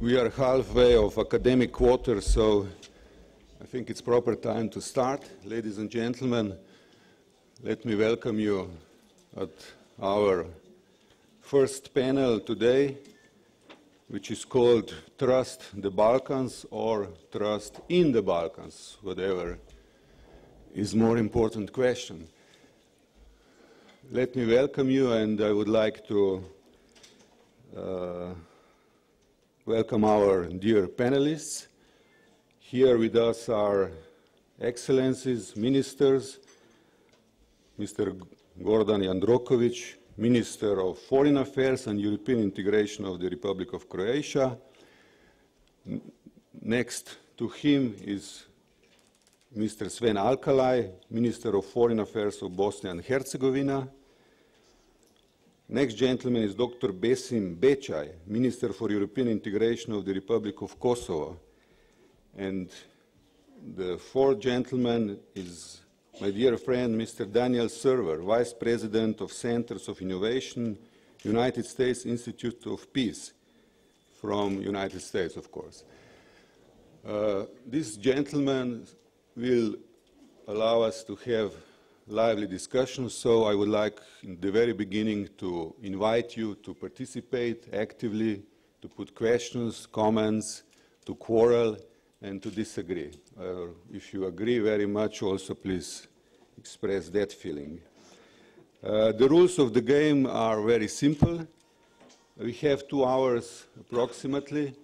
We are halfway of academic quarter, so I think it's proper time to start. Ladies and gentlemen, let me welcome you at our first panel today, which is called Trust the Balkans or Trust in the Balkans, whatever is more important question. Let me welcome you, and I would like to welcome our dear panelists. Here with us are Excellencies, Ministers, Mr. Gordan Jandrokovic, Minister of Foreign Affairs and European Integration of the Republic of Croatia. Next to him is Mr. Sven Alkalaj, Minister of Foreign Affairs of Bosnia and Herzegovina. Next gentleman is Dr. Besim Becaj, Minister for European Integration of the Republic of Kosovo. And the fourth gentleman is my dear friend, Mr. Daniel Server, Vice President of Centers of Innovation, United States Institute of Peace, from United States, of course. This gentleman will allow us to have lively discussions, so I would like in the very beginning to invite you to participate actively, to put questions, comments, to quarrel, and to disagree. If you agree very much, also please express that feeling. The rules of the game are very simple. We have 2 hours approximately,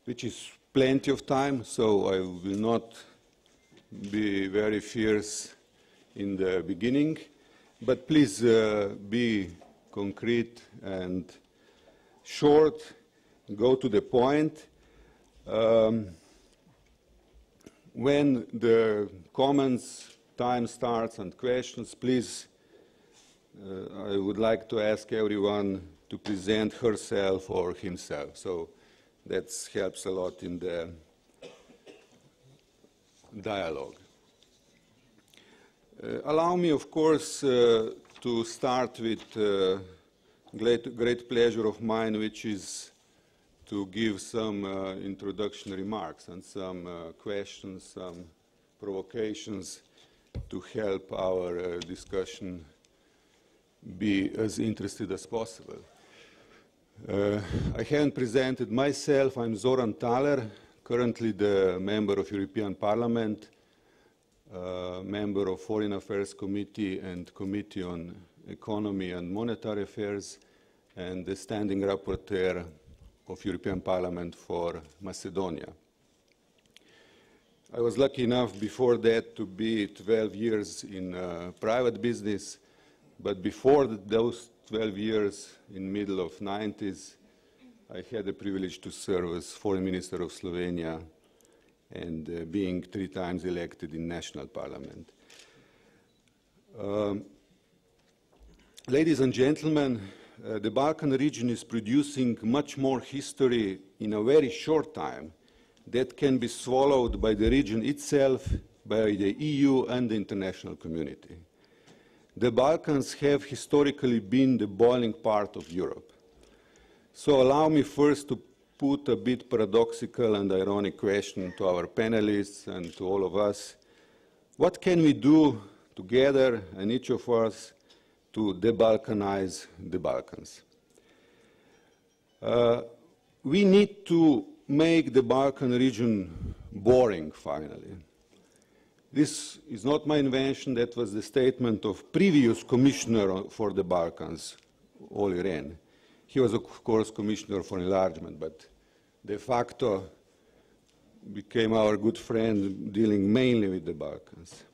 which is plenty of time, so I will not be very fierce in the beginning, but please be concrete and short, go to the point. When the comments time starts and questions, please, I would like to ask everyone to present herself or himself, so that helps a lot in the dialogue. Allow me, of course, to start with great pleasure of mine, which is to give some introduction remarks and some questions, some provocations to help our discussion be as interested as possible. I haven't presented myself. I'm Zoran Thaler, currently the member of European Parliament, member of Foreign Affairs Committee and Committee on Economy and Monetary Affairs, and the standing rapporteur of European Parliament for Macedonia. I was lucky enough before that to be 12 years in private business, but before those 12 years, in middle of 90s, I had the privilege to serve as Foreign Minister of Slovenia and being 3 times elected in national parliament. Ladies and gentlemen, the Balkan region is producing much more history in a very short time that can be swallowed by the region itself, by the EU and the international community. The Balkans have historically been the boiling part of Europe. So allow me first to put a bit paradoxical and ironic question to our panelists and to all of us. What can we do together, and each of us, to de-Balkanize the Balkans? We need to make the Balkan region boring, finally. This is not my invention. That was the statement of previous commissioner for the Balkans, Olli Rehn. He was, of course, Commissioner for Enlargement, but de facto became our good friend, dealing mainly with the Balkans.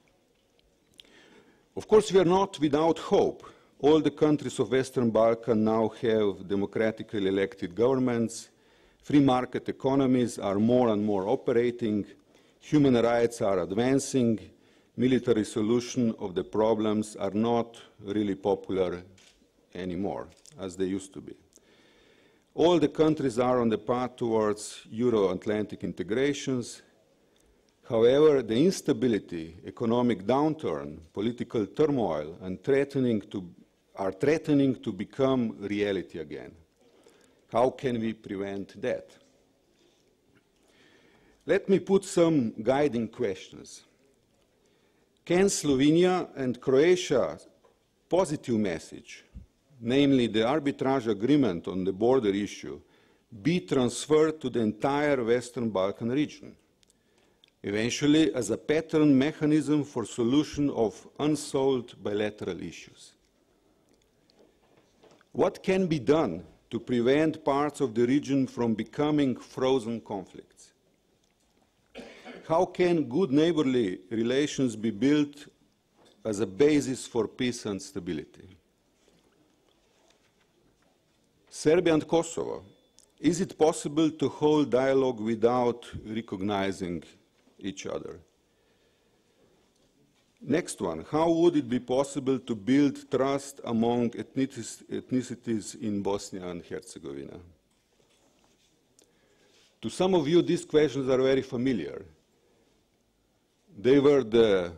Of course, we are not without hope. All the countries of Western Balkan now have democratically elected governments. Free market economies are more and more operating. Human rights are advancing. Military solutions of the problems are not really popular anymore, as they used to be. All the countries are on the path towards Euro-Atlantic integrations. However, the instability, economic downturn, political turmoil, and are threatening to become reality again. How can we prevent that? Let me put some guiding questions. Can Slovenia and Croatia's positive message, namely the arbitrage agreement on the border issue, be transferred to the entire Western Balkan region, eventually as a pattern mechanism for solution of unsolved bilateral issues? What can be done to prevent parts of the region from becoming frozen conflicts? How can good neighborly relations be built as a basis for peace and stability? Serbia and Kosovo. Is it possible to hold dialogue without recognizing each other? Next one, how would it be possible to build trust among ethnicities in Bosnia and Herzegovina? To some of you, these questions are very familiar. They were the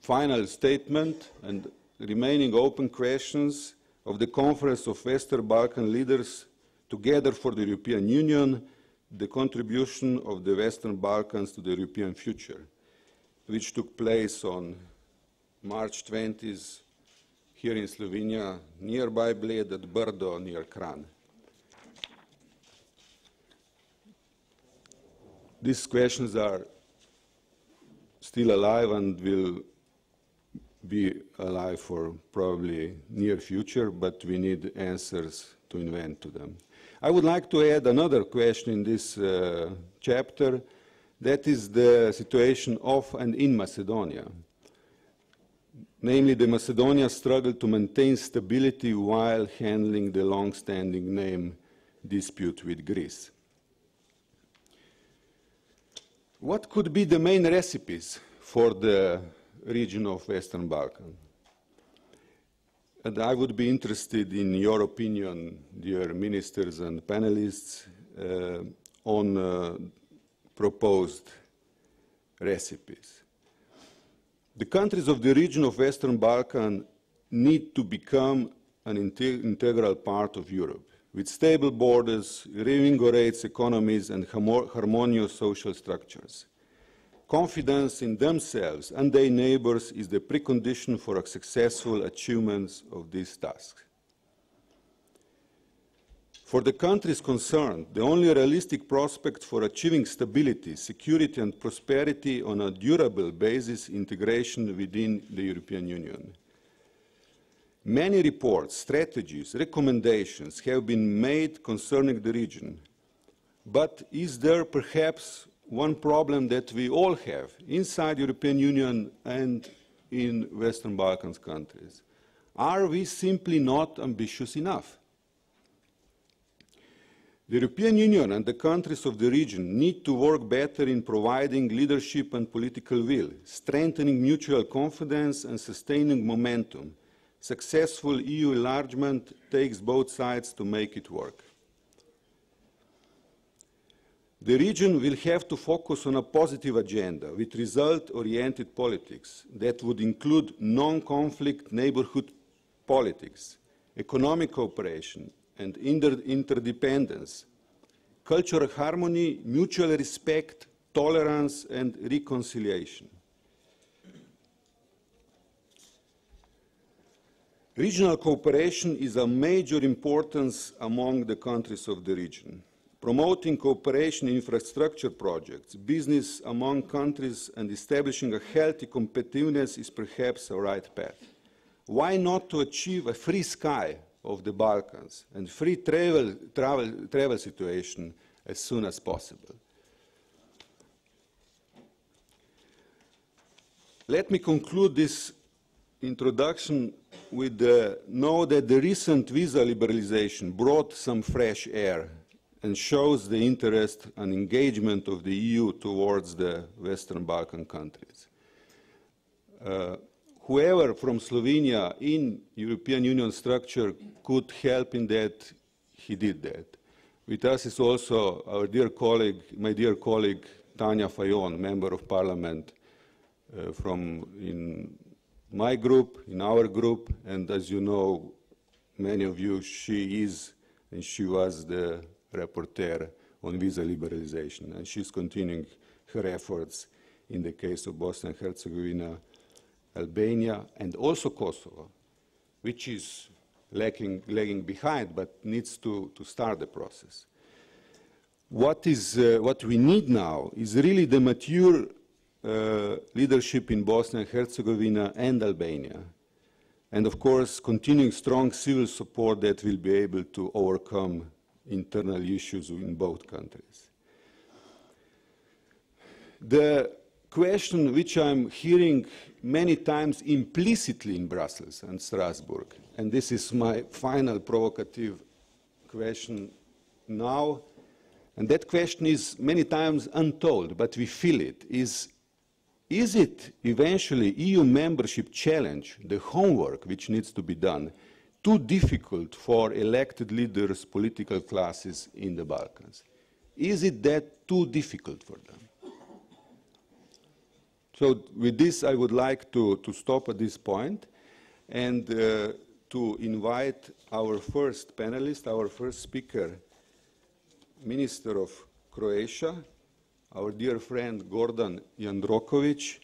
final statement and remaining open questions of the Conference of Western Balkan Leaders Together for the European Union, the contribution of the Western Balkans to the European future, which took place on March 20th here in Slovenia, nearby Bled at Brdo near Kranj. These questions are still alive and will be alive for probably near future, but we need answers to invent to them. I would like to add another question in this chapter, that is the situation of and in Macedonia, namely the Macedonian struggle to maintain stability while handling the long-standing name dispute with Greece. What could be the main recipes for the region of Western Balkan? And I would be interested in your opinion, dear ministers and panelists, on proposed recipes. The countries of the region of Western Balkan need to become an integral part of Europe, with stable borders, reinvigorates economies and harmonious social structures. Confidence in themselves and their neighbors is the precondition for a successful achievement of these tasks. For the countries concerned, the only realistic prospect for achieving stability, security and prosperity on a durable basis is integration within the European Union. Many reports, strategies, recommendations have been made concerning the region. But is there perhaps one problem that we all have inside the European Union and in Western Balkans countries? Are we simply not ambitious enough? The European Union and the countries of the region need to work better in providing leadership and political will, strengthening mutual confidence and sustaining momentum. Successful EU enlargement takes both sides to make it work. The region will have to focus on a positive agenda with result-oriented politics that would include non-conflict neighborhood politics, economic cooperation and interdependence, cultural harmony, mutual respect, tolerance and reconciliation. Regional cooperation is of major importance among the countries of the region. Promoting cooperation in infrastructure projects, business among countries and establishing a healthy competitiveness is perhaps a right path. Why not to achieve a free sky of the Balkans and free travel situation as soon as possible? Let me conclude this introduction with the note that the recent visa liberalization brought some fresh air and shows the interest and engagement of the EU towards the Western Balkan countries. Whoever from Slovenia in European Union structure could help in that, he did that. With us is also our dear colleague, my dear colleague Tanja Fajon, Member of Parliament from in my group, in our group, and as you know, many of you, she is and she was the rapporteur on visa liberalization, and she's continuing her efforts in the case of Bosnia and Herzegovina, Albania, and also Kosovo, which is lagging behind but needs to start the process. What we need now is really the mature leadership in Bosnia and Herzegovina and Albania, and of course continuing strong civil support that will be able to overcome internal issues in both countries. The question which I'm hearing many times implicitly in Brussels and Strasbourg, and this is my final provocative question now, and that question is many times untold, but we feel it, is it eventually EU membership challenge, the homework which needs to be done, too difficult for elected leaders, political classes in the Balkans? Is it that too difficult for them? So with this, I would like to stop at this point and to invite our first panelist, our first speaker, Minister of Croatia, our dear friend Gordan Jandrokovic,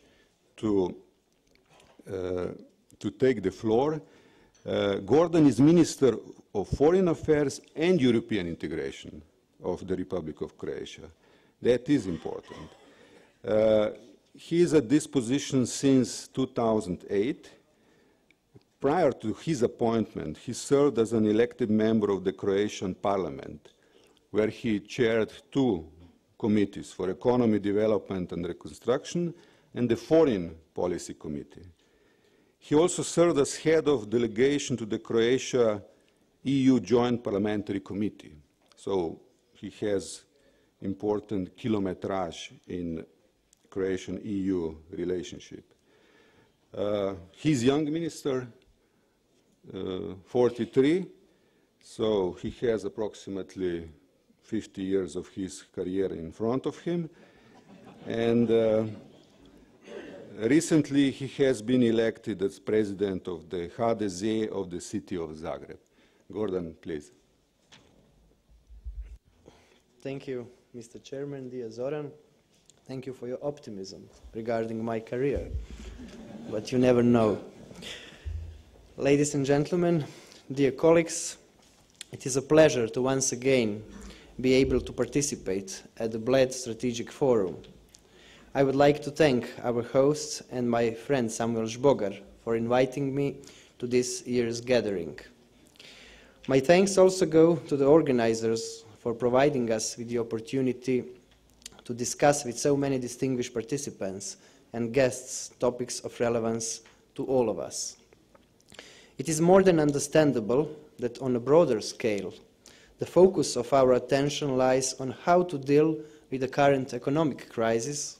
to take the floor. Gordan is Minister of Foreign Affairs and European Integration of the Republic of Croatia. That is important. He is at this position since 2008. Prior to his appointment, he served as an elected member of the Croatian Parliament, where he chaired two committees for economy, development and reconstruction, and the Foreign Policy Committee. He also served as head of delegation to the Croatia-EU Joint Parliamentary Committee. So he has important kilometrage in Croatian-EU relationship. He's young minister, 43, so he has approximately 50 years of his career in front of him. And recently he has been elected as president of the HDZ of the city of Zagreb. Gordan, please. Thank you, Mr. Chairman, dear Zoran. Thank you for your optimism regarding my career, but you never know. Ladies and gentlemen, dear colleagues, it is a pleasure to once again be able to participate at the Bled Strategic Forum. I would like to thank our hosts and my friend Samuel Žbogar for inviting me to this year's gathering. My thanks also go to the organizers for providing us with the opportunity to discuss with so many distinguished participants and guests topics of relevance to all of us. It is more than understandable that on a broader scale, the focus of our attention lies on how to deal with the current economic crisis,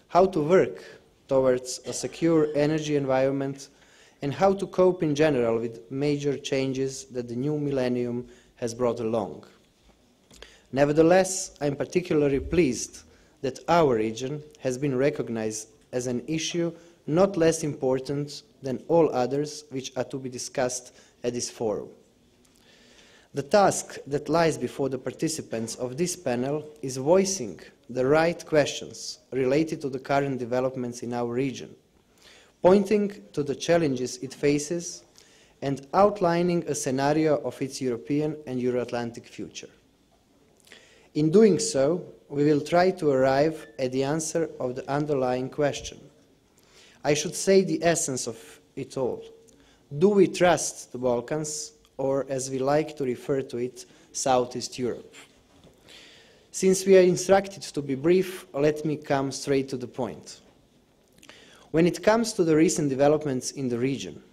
how to work towards a secure energy environment, and how to cope in general with major changes that the new millennium has brought along. Nevertheless, I am particularly pleased that our region has been recognized as an issue not less important than all others which are to be discussed at this forum. The task that lies before the participants of this panel is voicing the right questions related to the current developments in our region, pointing to the challenges it faces and outlining a scenario of its European and Euro-Atlantic future. In doing so, we will try to arrive at the answer of the underlying question. I should say the essence of it all. Do we trust the Balkans, or as we like to refer to it, Southeast Europe? Since we are instructed to be brief, let me come straight to the point. When it comes to the recent developments in the region,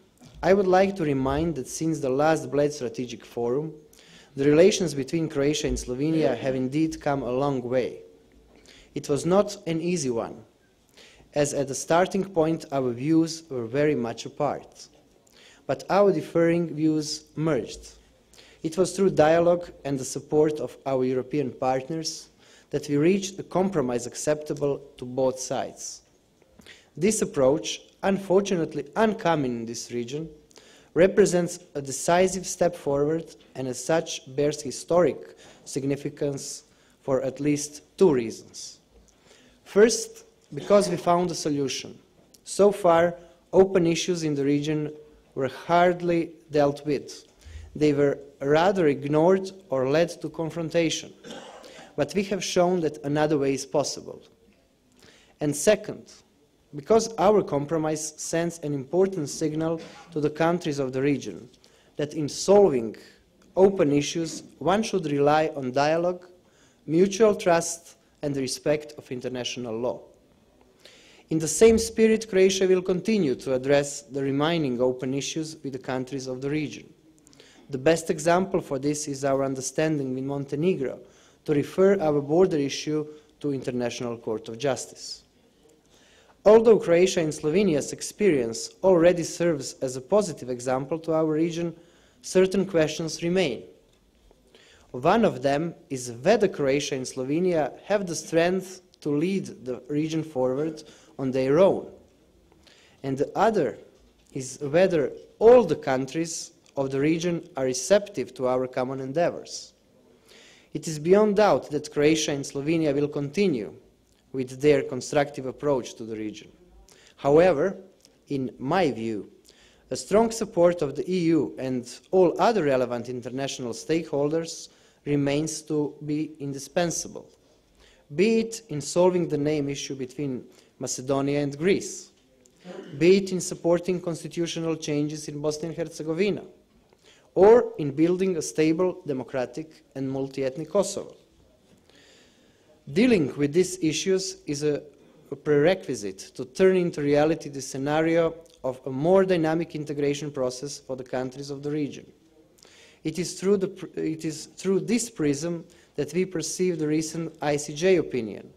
I would like to remind that since the last Bled Strategic Forum, the relations between Croatia and Slovenia have indeed come a long way. It was not an easy one, as at the starting point our views were very much apart. But our differing views merged. It was through dialogue and the support of our European partners that we reached a compromise acceptable to both sides. This approach, unfortunately uncommon in this region, represents a decisive step forward and as such bears historic significance for at least two reasons. First, because we found a solution. So far, open issues in the region were hardly dealt with. They were rather ignored or led to confrontation. But we have shown that another way is possible. And second, because our compromise sends an important signal to the countries of the region that in solving open issues, one should rely on dialogue, mutual trust, and the respect of international law. In the same spirit, Croatia will continue to address the remaining open issues with the countries of the region. The best example for this is our understanding with Montenegro to refer our border issue to International Court of Justice. Although Croatia and Slovenia's experience already serves as a positive example to our region, certain questions remain. One of them is whether Croatia and Slovenia have the strength to lead the region forward on their own. And the other is whether all the countries of the region are receptive to our common endeavors. It is beyond doubt that Croatia and Slovenia will continue with their constructive approach to the region. However, in my view, a strong support of the EU and all other relevant international stakeholders remains to be indispensable, be it in solving the name issue between Macedonia and Greece, be it in supporting constitutional changes in Bosnia and Herzegovina, or in building a stable, democratic and multi-ethnic Kosovo. Dealing with these issues is a prerequisite to turn into reality the scenario of a more dynamic integration process for the countries of the region. It is through this prism that we perceive the recent ICJ opinion,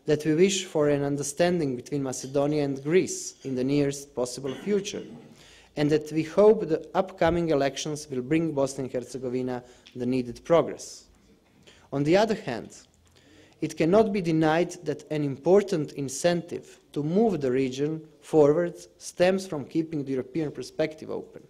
that we wish for an understanding between Macedonia and Greece in the nearest possible future, and that we hope the upcoming elections will bring Bosnia and Herzegovina the needed progress. On the other hand, it cannot be denied that an important incentive to move the region forward stems from keeping the European perspective open.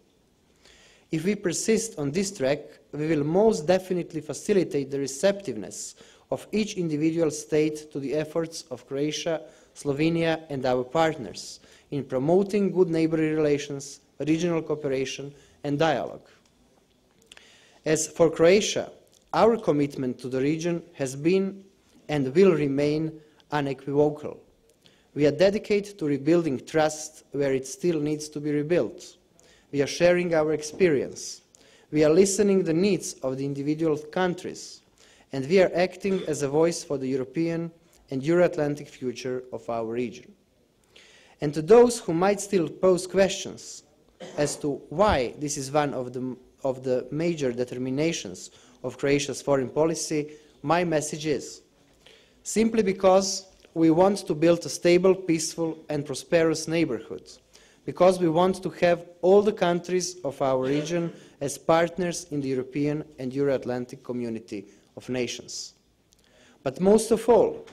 If we persist on this track, we will most definitely facilitate the receptiveness of each individual state to the efforts of Croatia, Slovenia and our partners in promoting good neighbourly relations, regional cooperation and dialogue. As for Croatia, our commitment to the region has been and will remain unequivocal. We are dedicated to rebuilding trust where it still needs to be rebuilt. We are sharing our experience. We are listening to the needs of the individual countries, and we are acting as a voice for the European and Euro-Atlantic future of our region. And to those who might still pose questions as to why this is one of the major determinations of Croatia's foreign policy, my message is simply because we want to build a stable, peaceful and prosperous neighbourhood, because we want to have all the countries of our region as partners in the European and Euro-Atlantic community of nations. But most of all,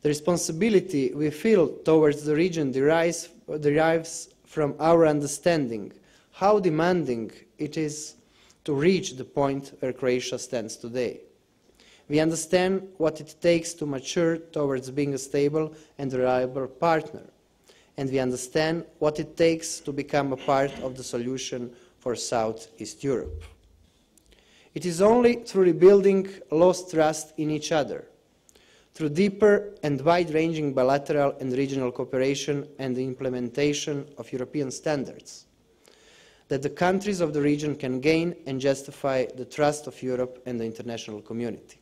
the responsibility we feel towards the region derives from our understanding how demanding it is to reach the point where Croatia stands today. We understand what it takes to mature towards being a stable and reliable partner, and we understand what it takes to become a part of the solution for Southeast Europe. It is only through rebuilding lost trust in each other, through deeper and wide-ranging bilateral and regional cooperation and the implementation of European standards, that the countries of the region can gain and justify the trust of Europe and the international community.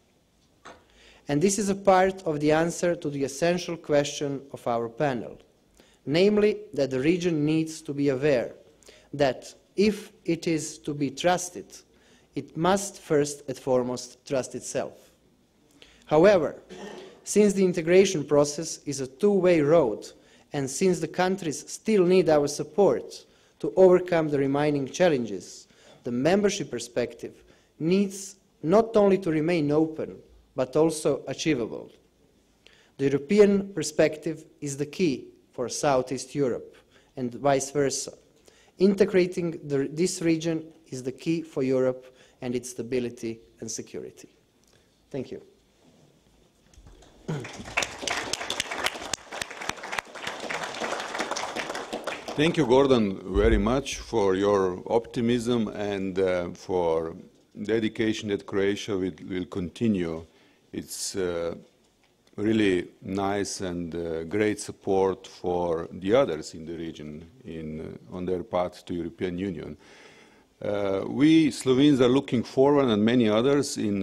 And this is a part of the answer to the essential question of our panel, namely that the region needs to be aware that if it is to be trusted, it must first and foremost trust itself. However, since the integration process is a two-way road, and since the countries still need our support to overcome the remaining challenges, the membership perspective needs not only to remain open, but also achievable. The European perspective is the key for Southeast Europe, and vice versa. Integrating this region is the key for Europe and its stability and security. Thank you. Thank you, Gordon, very much for your optimism and for dedication that Croatia will continue. It's really nice and great support for the others in the region on their path to European Union. We Slovenes are looking forward, and many others in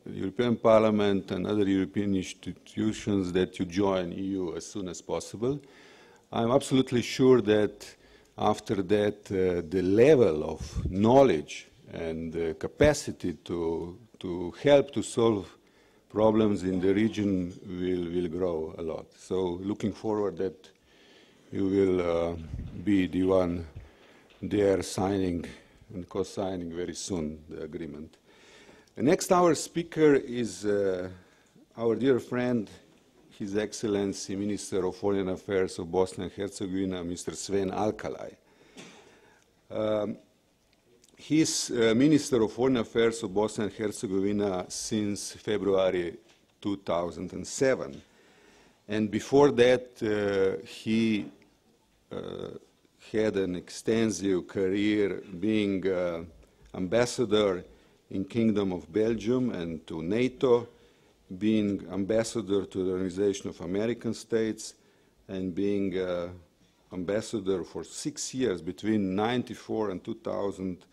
European Parliament and other European institutions, that you join EU as soon as possible. I'm absolutely sure that after that the level of knowledge and capacity to help to solve problems in the region will grow a lot. So looking forward that you will be the one there signing and co-signing very soon the agreement. Next, our speaker is our dear friend, His Excellency Minister of Foreign Affairs of Bosnia and Herzegovina, Mr. Sven Alkalaj. He's Minister of Foreign Affairs of Bosnia and Herzegovina since February 2007. And before that, he had an extensive career being ambassador in Kingdom of Belgium and to NATO, being ambassador to the Organization of American States, and being ambassador for 6 years between 1994 and 2000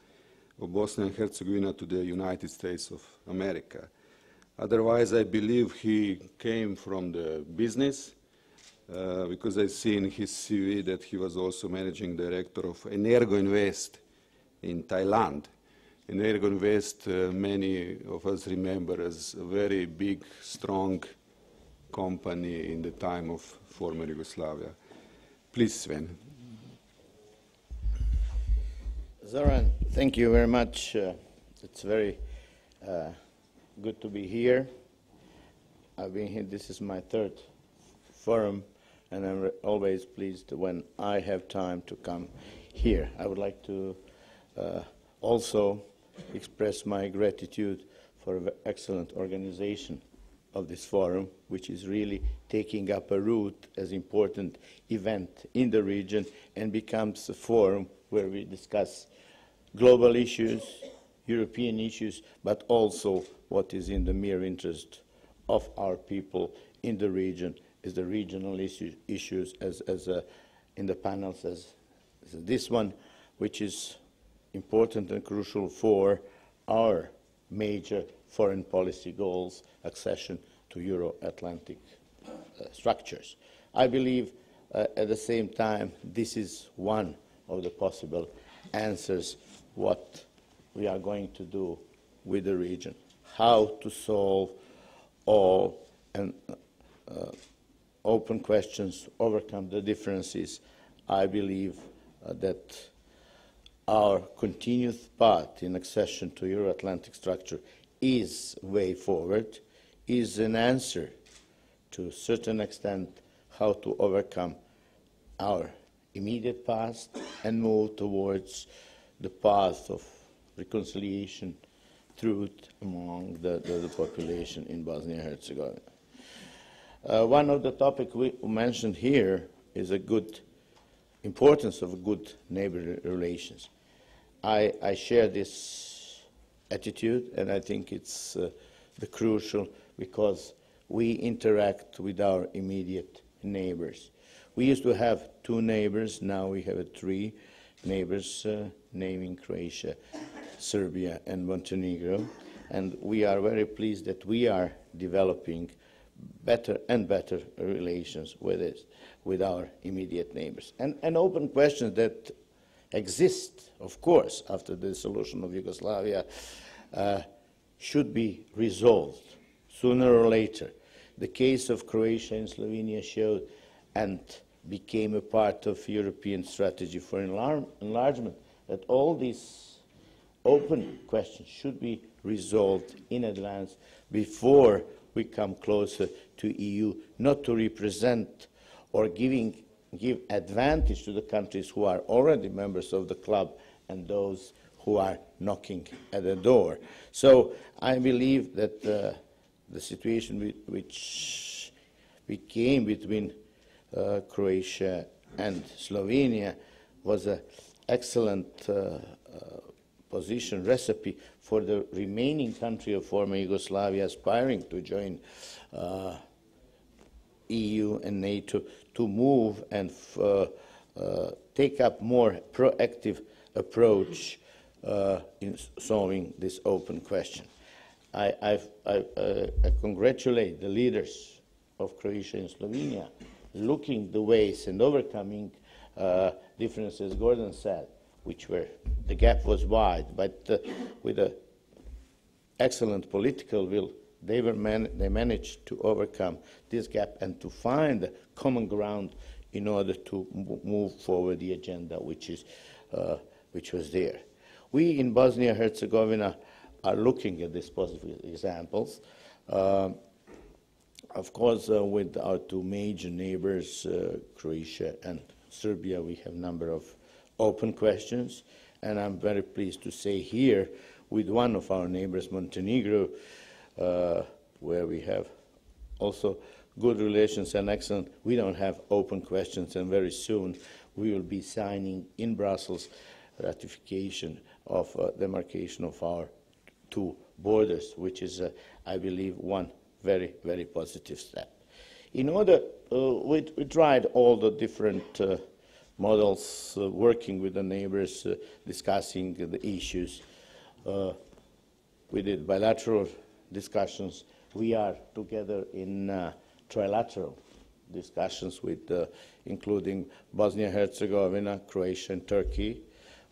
of Bosnia and Herzegovina to the United States of America. Otherwise, I believe he came from the business, because I see in his CV that he was also managing director of Energo Invest in Thailand. Energo Invest, many of us remember as a very big, strong company in the time of former Yugoslavia. Please, Sven. Zoran, thank you very much. It's very good to be here. I've been here, this is my third forum, and I'm always pleased when I have time to come here. I would like to also express my gratitude for the excellent organization of this forum, which is really taking up a route as important event in the region and becomes a forum where we discuss global issues, European issues, but also what is in the mere interest of our people in the region, is the regional issues as in the panels as this one, which is important and crucial for our major foreign policy goals, accession to Euro-Atlantic structures. I believe at the same time this is one of the possible answers what we are going to do with the region, how to solve all and open questions, overcome the differences. I believe that our continued path in accession to Euro-Atlantic structure is way forward, is an answer to a certain extent how to overcome our immediate past and move towards the path of reconciliation, truth among the population in Bosnia and Herzegovina. One of the topics we mentioned here is a good importance of good neighborly relations. I share this attitude, and I think it's the crucial because we interact with our immediate neighbors. We used to have 2 neighbors, now we have 3 neighbors, naming Croatia, Serbia, and Montenegro. And we are very pleased that we are developing better and better relations with our immediate neighbors. And open questions that exist, of course, after the dissolution of Yugoslavia, should be resolved sooner or later. The case of Croatia and Slovenia showed and became a part of European strategy for enlargement, that all these open questions should be resolved in advance before we come closer to EU, not to represent or give advantage to the countries who are already members of the club and those who are knocking at the door. So I believe that the situation which became between Croatia and Slovenia was an excellent position, recipe for the remaining country of former Yugoslavia aspiring to join EU and NATO to move and take up more proactive approach in solving this open question. I congratulate the leaders of Croatia and Slovenia looking the ways and overcoming differences, Gordon said, which were, the gap was wide, but with an excellent political will, they managed to overcome this gap and to find common ground in order to move forward the agenda which was there. We in Bosnia-Herzegovina are looking at these positive examples. Of course, with our two major neighbors, Croatia and Serbia, we have a number of open questions, and I'm very pleased to say here, with one of our neighbors, Montenegro, where we have also good relations and excellent, we don't have open questions, and very soon we will be signing in Brussels ratification of demarcation of our two borders, which is, I believe, one very, very positive step. In order, we tried all the different models, working with the neighbors, discussing the issues. We did bilateral discussions. We are together in trilateral discussions with, including Bosnia-Herzegovina, Croatia, and Turkey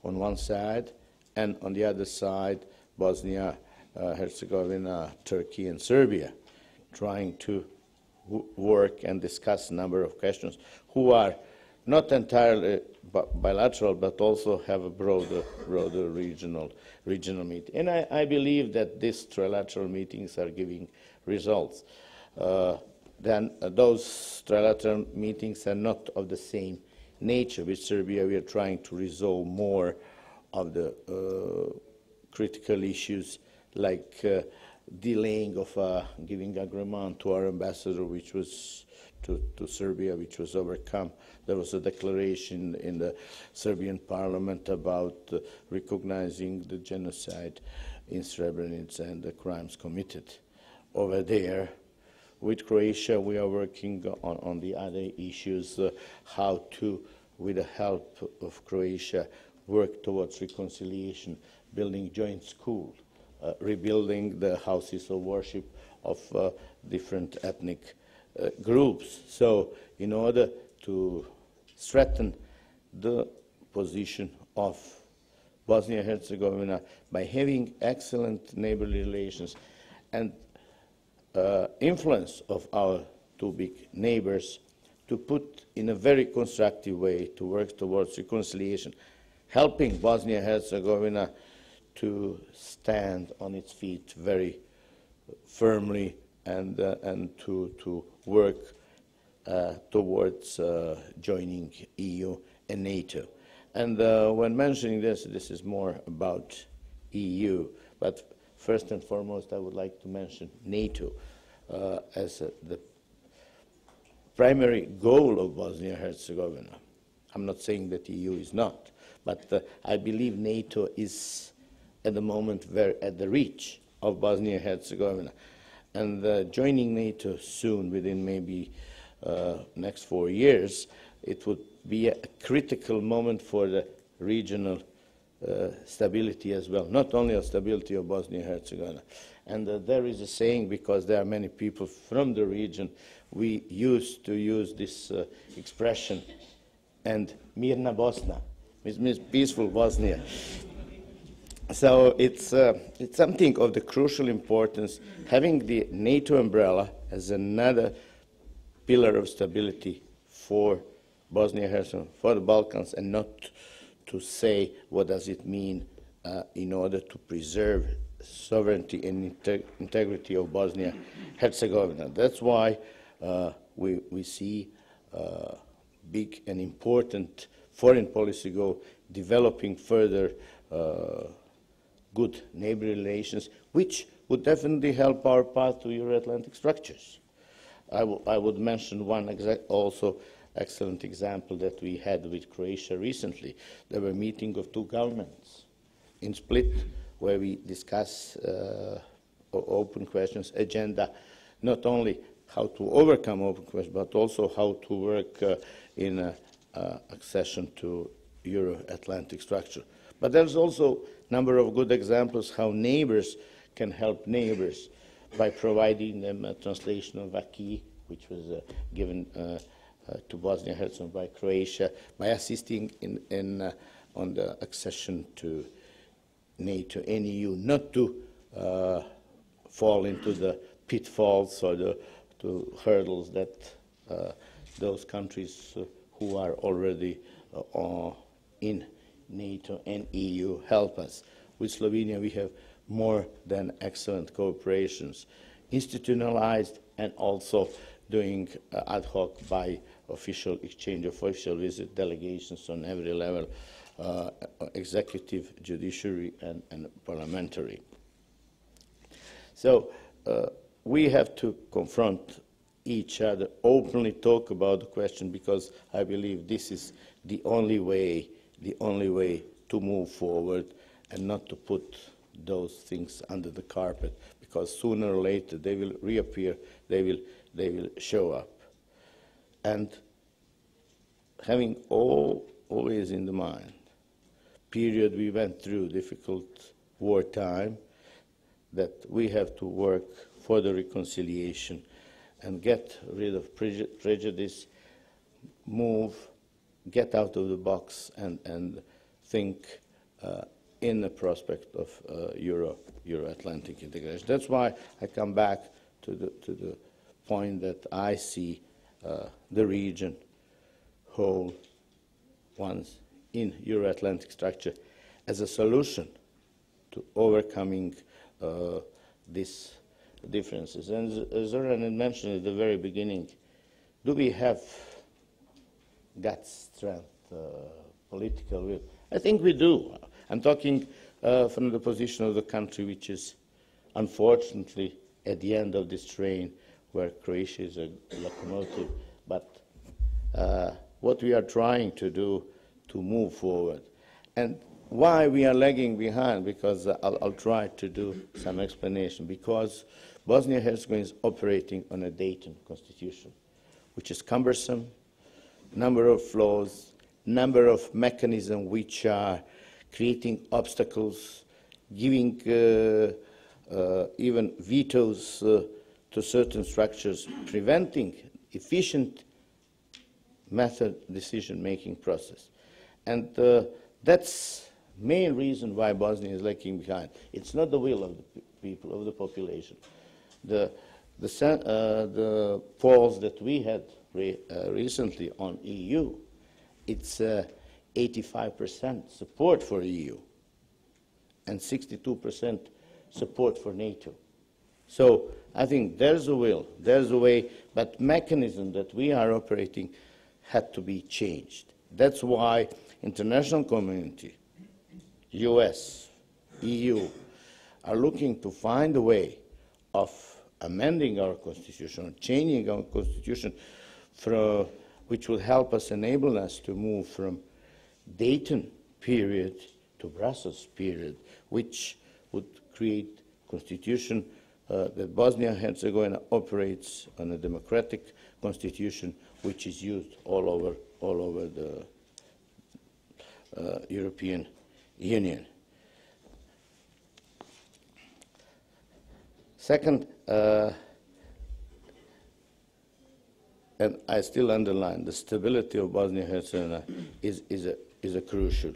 on one side, and on the other side, Bosnia-Herzegovina, Turkey, and Serbia, trying to work and discuss a number of questions who are not entirely bilateral, but also have a broader regional meeting. And I believe that these trilateral meetings are giving results. Then those trilateral meetings are not of the same nature. With Serbia, we are trying to resolve more of the critical issues, like delaying of giving agreement to our ambassador, which was to Serbia, which was overcome. There was a declaration in the Serbian parliament about recognizing the genocide in Srebrenica and the crimes committed over there. With Croatia, we are working on the other issues, how to, with the help of Croatia, work towards reconciliation, building joint schools, rebuilding the houses of worship of different ethnic groups. So in order to strengthen the position of Bosnia-Herzegovina by having excellent neighborly relations and influence of our two big neighbors, to put in a very constructive way to work towards reconciliation, helping Bosnia-Herzegovina to stand on its feet very firmly and to work towards joining EU and NATO. And when mentioning this, this is more about EU, but first and foremost, I would like to mention NATO as the primary goal of Bosnia-Herzegovina. I'm not saying that EU is not, but I believe NATO is at the moment very at the reach of Bosnia-Herzegovina. And joining NATO soon, within maybe next 4 years, it would be a critical moment for the regional stability as well, not only the stability of Bosnia-Herzegovina. And there is a saying, because there are many people from the region, we used to use this expression, and Mirna Bosna, which means peaceful Bosnia. So it's something of the crucial importance, having the NATO umbrella as another pillar of stability for Bosnia-Herzegovina, for the Balkans, and not to say what does it mean in order to preserve sovereignty and integrity of Bosnia-Herzegovina. That's why we see big and important foreign policy goal, developing further good neighbor relations, which would definitely help our path to Euro-Atlantic structures. I would mention one also excellent example that we had with Croatia recently. There were a meeting of two governments in Split where we discuss open questions agenda, not only how to overcome open questions, but also how to work in accession to Euro-Atlantic structure. But there's also a number of good examples how neighbors can help neighbors by providing them a translation of acquis, which was given to Bosnia-Herzegovina by Croatia, by assisting on the accession to NATO and EU, not to fall into the pitfalls or the hurdles that those countries who are already in NATO and EU help us. With Slovenia, we have more than excellent cooperations, institutionalized and also doing ad hoc by official exchange of official visit delegations on every level, executive, judiciary, and parliamentary. So we have to confront each other, openly talk about the question, because I believe this is the only way to move forward and not to put those things under the carpet, because sooner or later they will reappear, they will show up. And having always in the mind, period we went through, difficult wartime, that we have to work for the reconciliation and get rid of prejudice, move, get out of the box and think in the prospect of Euro-Atlantic integration. That's why I come back to the point that I see the region whole once in Euro-Atlantic structure as a solution to overcoming these differences. And as Zoran had mentioned at the very beginning, do we have guts, strength, political will? I think we do. I'm talking from the position of the country which is unfortunately at the end of this train, where Croatia is a locomotive, but what we are trying to do to move forward. And why we are lagging behind, because I'll try to do some explanation, because Bosnia-Herzegovina is operating on a Dayton constitution, which is cumbersome, number of flaws, number of mechanisms which are creating obstacles, giving even vetoes to certain structures, preventing efficient method decision-making process. And that's main reason why Bosnia is lagging behind. It's not the will of the people, of the population. The polls that we had recently on EU, it's 85% support for EU and 62% support for NATO. So I think there's a will, there's a way, but mechanism that we are operating had to be changed. That's why international community, US, EU, are looking to find a way of amending our constitution, changing our constitution, which will help us, enable us to move from Dayton period to Brussels period, which would create constitution that Bosnia-Herzegovina operates on a democratic constitution, which is used all over the European Union. Second, and I still underline, the stability of Bosnia-Herzegovina is a crucial.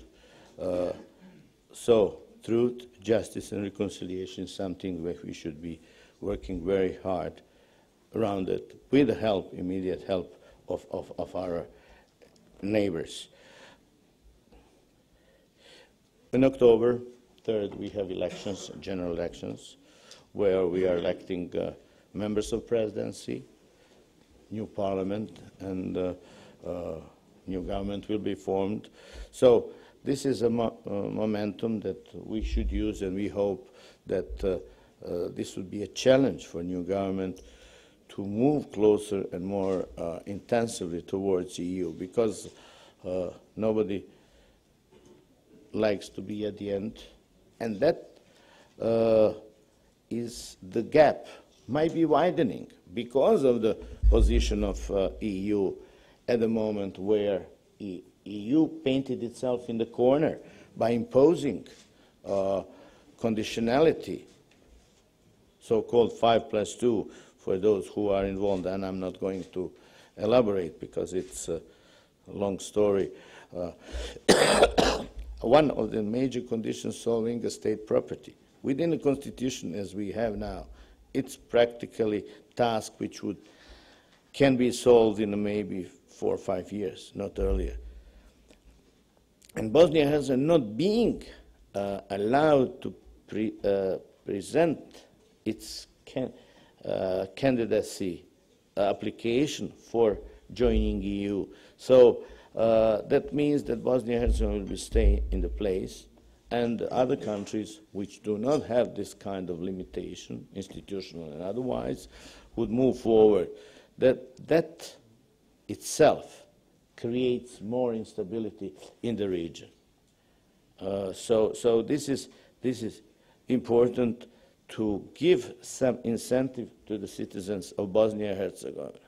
So truth, justice, and reconciliation is something where we should be working very hard around it, with the help, immediate help of our neighbors. In October 3rd, we have elections, general elections, where we are electing members of presidency, new parliament, and new government will be formed. So this is a momentum that we should use, and we hope that this would be a challenge for new government to move closer and more intensively towards EU, because nobody likes to be at the end, and that is the gap might be widening because of the position of EU at the moment where EU painted itself in the corner by imposing conditionality, so-called 5+2 for those who are involved, and I'm not going to elaborate because it's a long story. One of the major conditions solving a state property. Within the constitution as we have now, it's practically a task which can be solved in maybe 4 or 5 years, not earlier. And Bosnia has not being allowed to present its candidacy application for joining EU. So that means that Bosnia-Herzegovina will stay in the place, and other countries which do not have this kind of limitation, institutional and otherwise, would move forward. That itself creates more instability in the region. So this is important to give some incentive to the citizens of Bosnia-Herzegovina.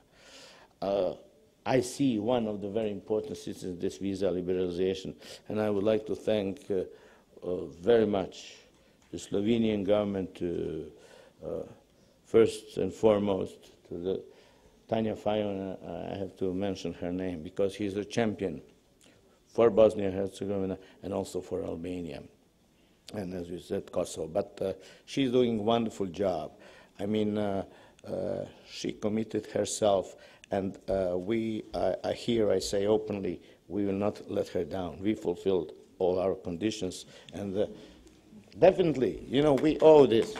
I see one of the very important citizens this visa liberalization, and I would like to thank very much the Slovenian government, first and foremost to the Tanja Fajon. I have to mention her name because she's a champion for Bosnia-Herzegovina and also for Albania, and as you said, Kosovo. But she's doing a wonderful job. I mean, she committed herself, and I say openly, we will not let her down. We fulfilled all our conditions, and definitely, you know, we owe this.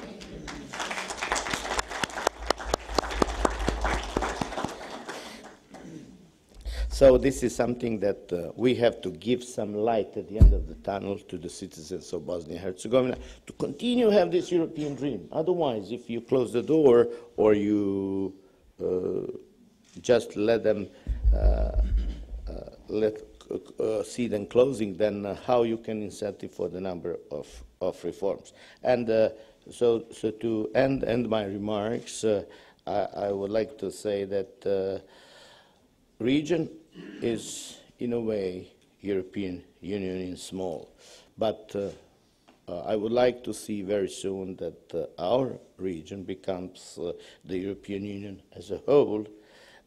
So this is something that we have to give some light at the end of the tunnel to the citizens of Bosnia-Herzegovina to continue to have this European dream. Otherwise, if you close the door or you just let them see them closing, then how you can incentive for the number of reforms. And so to end my remarks, I would like to say that region is, in a way, European Union in small. But I would like to see very soon that our region becomes the European Union as a whole,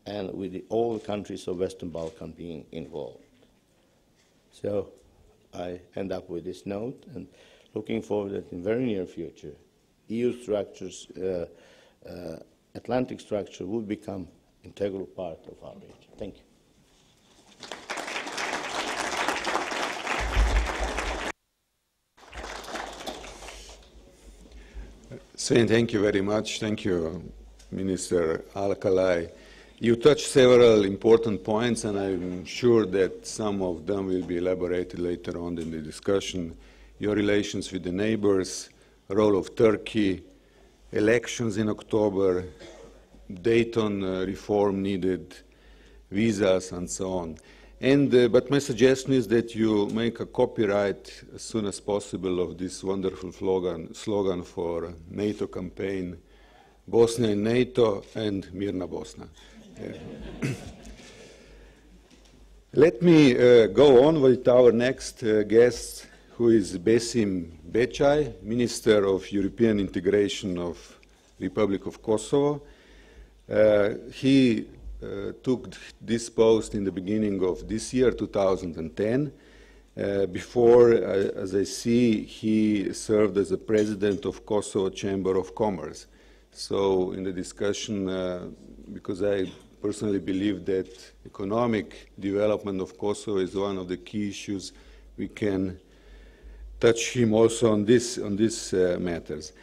and with all the countries of Western Balkan being involved. So I end up with this note, and looking forward that in very near future, EU structures, Atlantic structure will become integral part of our region. Thank you. Sven, thank you very much. Thank you, Minister Alkalai. You touched several important points, and I'm sure that some of them will be elaborated later on in the discussion. Your relations with the neighbors, role of Turkey, elections in October, Dayton reform needed, visas, and so on. But my suggestion is that you make a copyright as soon as possible of this wonderful slogan for NATO campaign, Bosnia in NATO and Mirna Bosna. Let me go on with our next guest, who is Besim Becaj, Minister of European Integration of Republic of Kosovo. He took this post in the beginning of this year, 2010. Before, as I see, he served as the president of Kosovo Chamber of Commerce. So in the discussion, because I personally believe that economic development of Kosovo is one of the key issues, we can touch him also on these matters.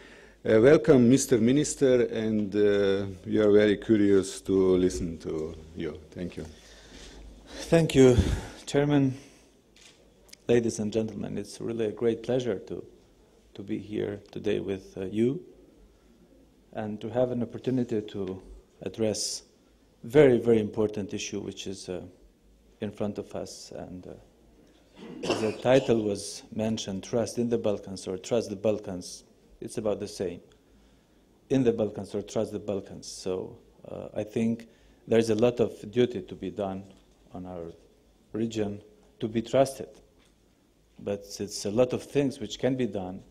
Welcome, Mr. Minister, and we are very curious to listen to you. Thank you. Thank you, Chairman. Ladies and gentlemen, it's really a great pleasure to be here today with you and to have an opportunity to address very, very important issue which is in front of us. And as the title was mentioned, Trust in the Balkans or Trust the Balkans, it's about the same. In the Balkans or Trust the Balkans. So I think there's a lot of duty to be done on our region to be trusted. But it's a lot of things which can be done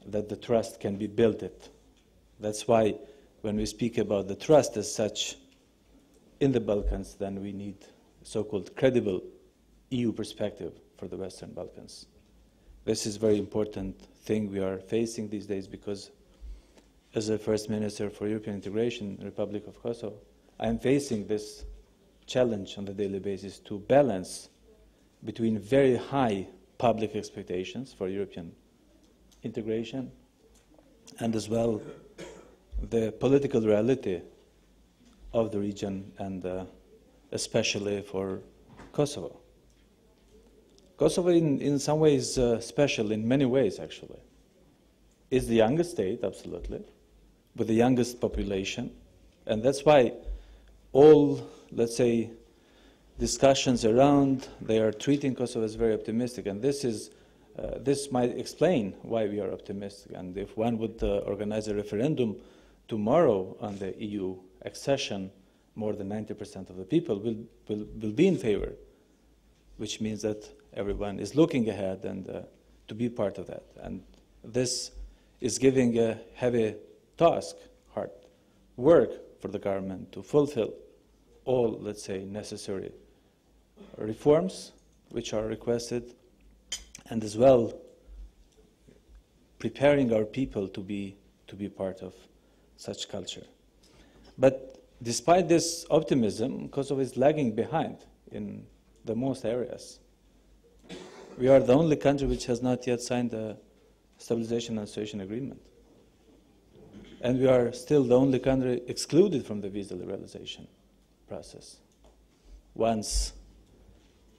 that the trust can be built it. That's why when we speak about the trust as such in the Balkans, then we need so-called credible EU perspective for the Western Balkans. This is a very important thing we are facing these days because as a First Minister for European Integration in the Republic of Kosovo, I am facing this challenge on a daily basis to balance between very high public expectations for European integration and as well the political reality of the region and especially for Kosovo. Kosovo in some ways special in many ways actually. It's the youngest state, absolutely, with the youngest population, and that's why all, let's say, discussions around, they are treating Kosovo as very optimistic, and this might explain why we are optimistic. And if one would organize a referendum tomorrow on the EU accession, more than 90% of the people will be in favor, which means that everyone is looking ahead and to be part of that. And this is giving a heavy task, hard work for the government to fulfill all, let's say, necessary reforms which are requested, and as well preparing our people to be part of such culture. But despite this optimism, Kosovo is lagging behind in the most areas. We are the only country which has not yet signed the Stabilization and Association Agreement. And we are still the only country excluded from the visa liberalization process. Once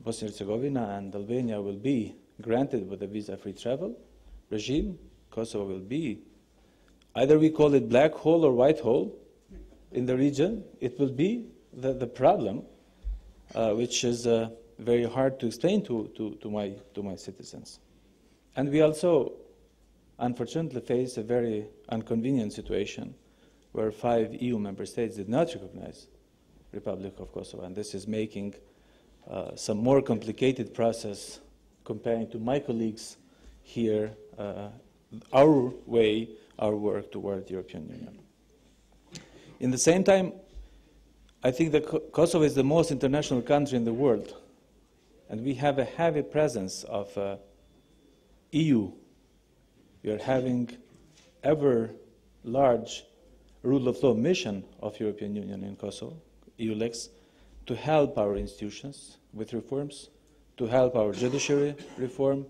Bosnia and Herzegovina and Albania will be granted with a visa-free travel regime, Kosovo will be, either we call it black hole or white hole in the region. It will be the problem, which is very hard to explain to my citizens. And we also, unfortunately, face a very inconvenient situation where 5 EU member states did not recognize the Republic of Kosovo, and this is making some more complicated process comparing to my colleagues here, our work toward the European Union. In the same time, I think that Kosovo is the most international country in the world, and we have a heavy presence of EU. We are having ever large rule of law mission of European Union in Kosovo, EULEX, to help our institutions with reforms, to help our judiciary reform,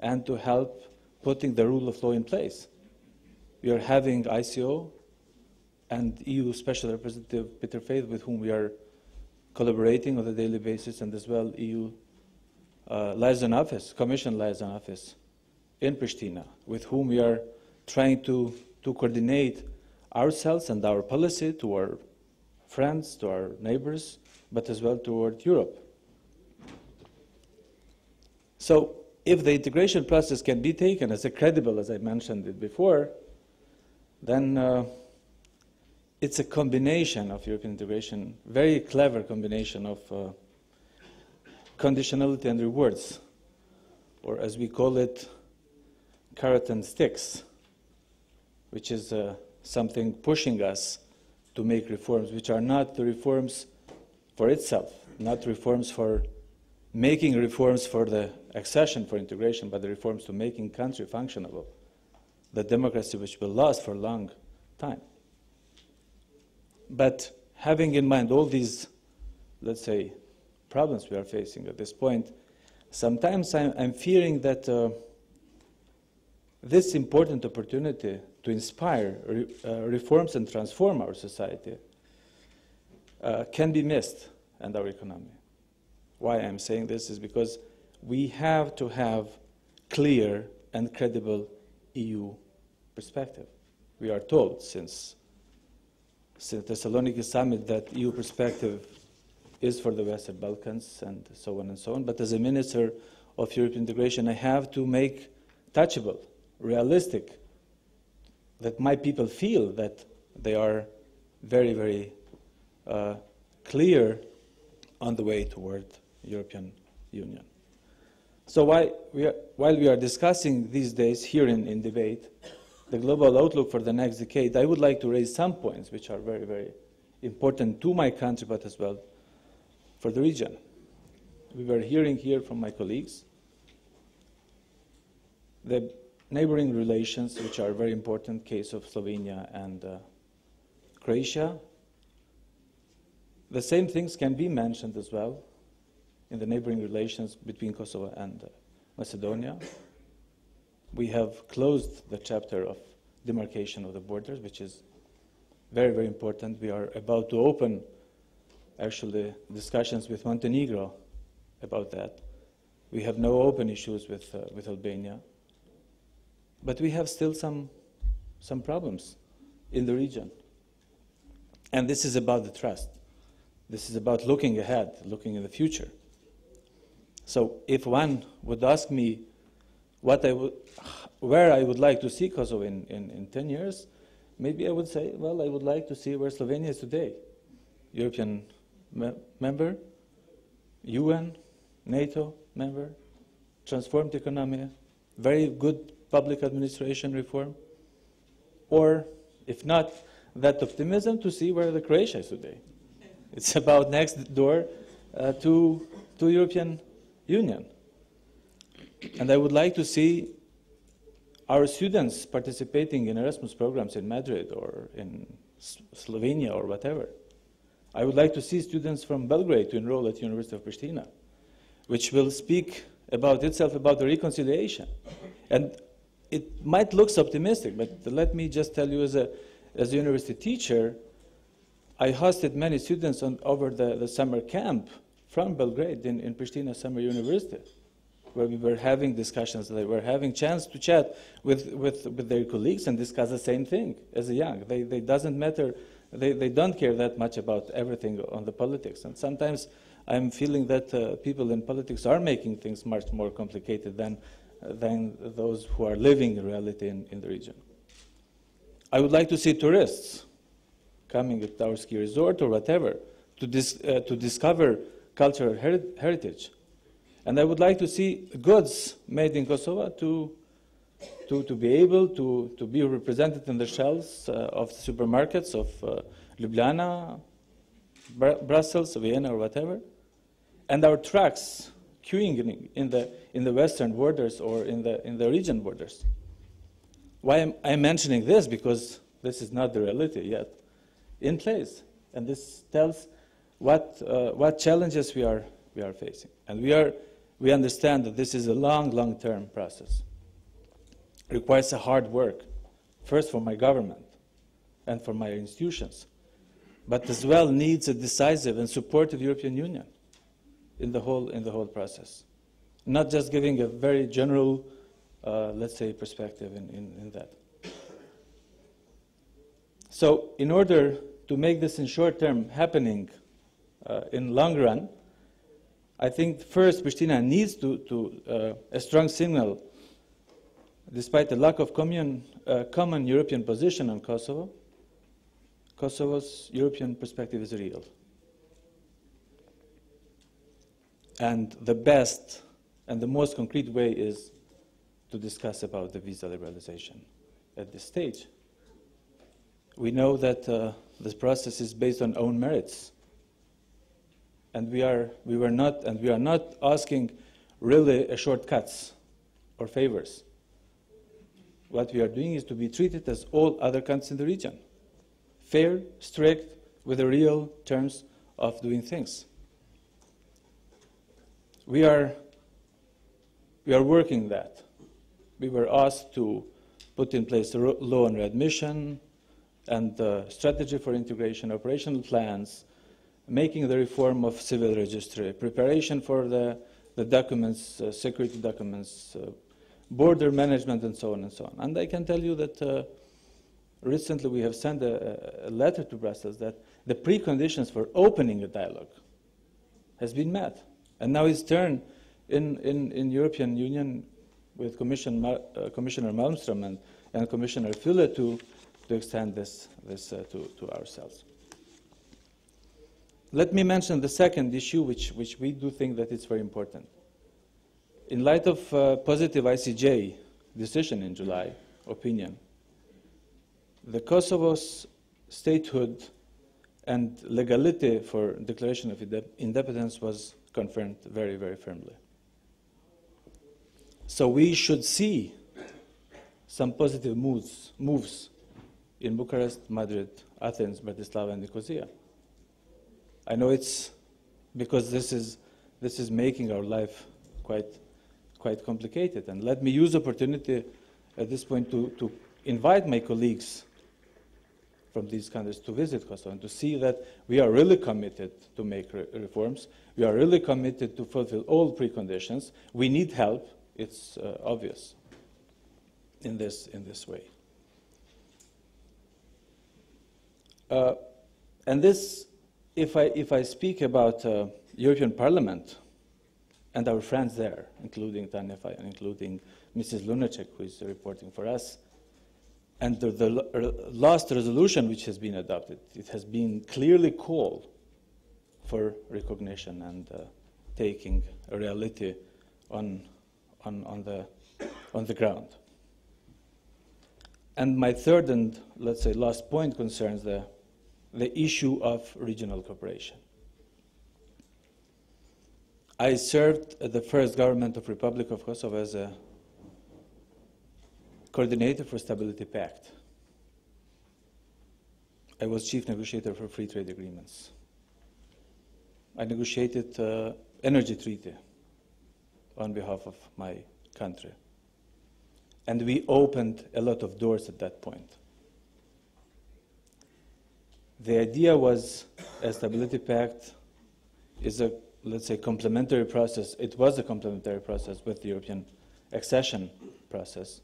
and to help putting the rule of law in place. We are having ICO and EU Special Representative Peter Faith, with whom we are collaborating on a daily basis, and as well EU liaison office, Commission liaison office in Pristina, with whom we are trying to coordinate ourselves and our policy to our friends, to our neighbors, but as well toward Europe. So if the integration process can be taken as a credible, as I mentioned it before, then it's a combination of European integration, very clever combination of conditionality and rewards, or as we call it, carrot and sticks, which is something pushing us to make reforms, which are not the reforms for itself, not reforms for making reforms for the accession, for integration, but the reforms to making country functionable, the democracy which will last for a long time. But having in mind all these, let's say, problems we are facing at this point, sometimes I'm fearing that this important opportunity to inspire reforms and transform our society can be missed, and our economy. Why I'm saying this is because we have to have clear and credible EU perspective. We are told since Thessaloniki summit that EU perspective is for the Western Balkans and so on and so on. But as a Minister of European integration, I have to make touchable, realistic, that my people feel that they are very, very clear on the way toward European Union. So while we are discussing these days here in debate the global outlook for the next decade, I would like to raise some points which are very, very important to my country, but as well for the region. We were hearing here from my colleagues the neighboring relations, which are a very important case of Slovenia and Croatia. The same things can be mentioned as well in the neighboring relations between Kosovo and Macedonia. We have closed the chapter of demarcation of the borders, which is very, very important. We are about to open, actually, discussions with Montenegro about that. We have no open issues with Albania. But we have still some problems in the region. And this is about the trust. This is about looking ahead, looking in the future. So if one would ask me where I would like to see Kosovo in 10 years, maybe I would say, well, I would like to see where Slovenia is today. European member, UN, NATO member, transformed economy, very good public administration reform, or if not, that optimism to see where the Croatia is today. It's about next door to European Union. And I would like to see our students participating in Erasmus programs in Madrid or in Slovenia or whatever. I would like to see students from Belgrade to enroll at the University of Pristina, which will speak about itself, about the reconciliation. And it might look optimistic, but let me just tell you, as a university teacher, I hosted many students over the summer camp from Belgrade in Pristina Summer University, where we were having discussions, they were having chance to chat with their colleagues and discuss the same thing as a young. They doesn't matter, they don't care that much about everything on the politics. And sometimes I'm feeling that people in politics are making things much more complicated than those who are living in reality in the region. I would like to see tourists coming at our ski resort or whatever to discover cultural heritage. And I would like to see goods made in Kosovo to be able to be represented in the shelves of supermarkets of Ljubljana, Brussels, Vienna, or whatever. And our trucks queuing in the western borders or in the region borders. Why I'm mentioning this? Because this is not the reality yet in place, and this tells what challenges we are facing. And we understand that this is a long-term process. It requires a hard work, first for my government and for my institutions, but as well needs a decisive and supportive European Union in the whole process. Not just giving a very general, let's say, perspective in that. So in order to make this in short term happening in long run, I think first Pristina needs to a strong signal, despite the lack of common European position on Kosovo. Kosovo's European perspective is real. And the best and the most concrete way is to discuss about the visa liberalization at this stage. We know that this process is based on own merits. And we are not asking really shortcuts or favors. What we are doing is to be treated as all other countries in the region. Fair, strict, with the real terms of doing things. We are working that. We were asked to put in place a law on readmission and strategy for integration, operational plans, making the reform of civil registry, preparation for the documents, security documents, border management, and so on and so on. And I can tell you that recently we have sent a letter to Brussels that the preconditions for opening a dialogue has been met. And now it's turned in European Union with Commissioner Malmström and Commissioner Füle to extend this to ourselves. Let me mention the second issue, which we do think that it's very important. In light of positive ICJ decision in July, opinion, the Kosovo's statehood and legality for declaration of independence was confirmed very, very firmly. So we should see some positive moves in Bucharest, Madrid, Athens, Bratislava, and Nicosia. I know it's because this is making our life quite complicated. And let me use the opportunity at this point to invite my colleagues from these countries to visit Kosovo and to see that we are really committed to make reforms. We are really committed to fulfill all preconditions. We need help. It's obvious in this way. And this, if I speak about European Parliament and our friends there, including Tanja Fajon and including Mrs. Lunacek, who is reporting for us, and the last resolution which has been adopted, it has been clearly called for recognition and taking a reality on the ground. And my third and, let's say, last point concerns the issue of regional cooperation. I served at the first government of Republic of Kosovo as a coordinator for Stability Pact. I was chief negotiator for free trade agreements. I negotiated energy treaty on behalf of my country. And we opened a lot of doors at that point. The idea was a Stability Pact is a, let's say, complementary process. It was a complementary process with the European accession process.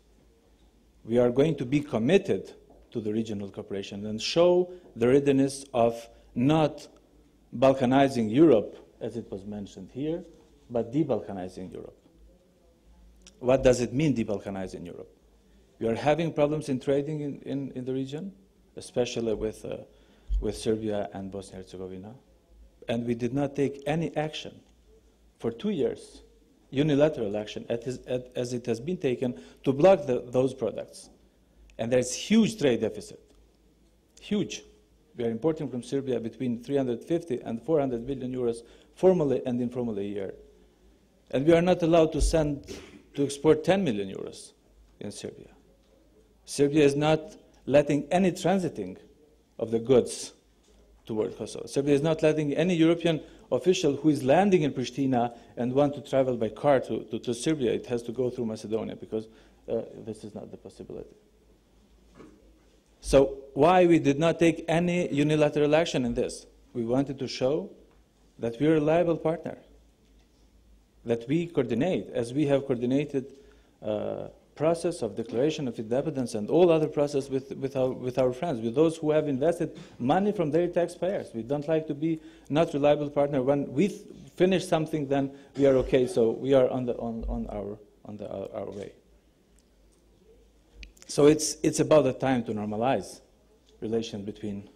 We are going to be committed to the regional cooperation and show the readiness of not Balkanizing Europe, as it was mentioned here, but de-Balkanizing Europe. What does it mean, de-Balkanizing Europe? We are having problems in trading in the region, especially with Serbia and Bosnia-Herzegovina, and we did not take any action for 2 years, unilateral action, as it has been taken to block those products. And there's huge trade deficit, huge. We are importing from Serbia between 350 and 400 billion euros formally and informally a year. And we are not allowed to export 10 million euros in Serbia. Serbia is not letting any transiting of the goods toward Kosovo. Serbia is not letting any European official who is landing in Pristina and want to travel by car to Serbia. It has to go through Macedonia because this is not the possibility. So why we did not take any unilateral action in this? We wanted to show that we are a reliable partner, that we coordinate, as we have coordinated process of declaration of independence and all other process with our friends, with those who have invested money from their taxpayers. We don't like to be not reliable partner. When we finish something, then we are okay. So we are on our way. So it's about the time to normalize relations between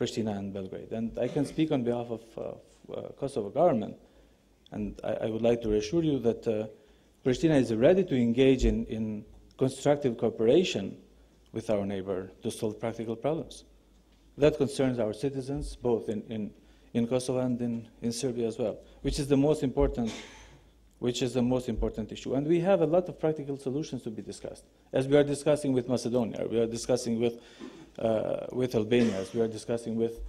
Pristina and Belgrade. And I can speak on behalf of Kosovo government, and I would like to reassure you that Pristina is ready to engage in constructive cooperation with our neighbor to solve practical problems. That concerns our citizens, both in Kosovo and in Serbia as well, which is the most important issue. And we have a lot of practical solutions to be discussed, as we are discussing with Macedonia, we are discussing with Albania, as we are discussing with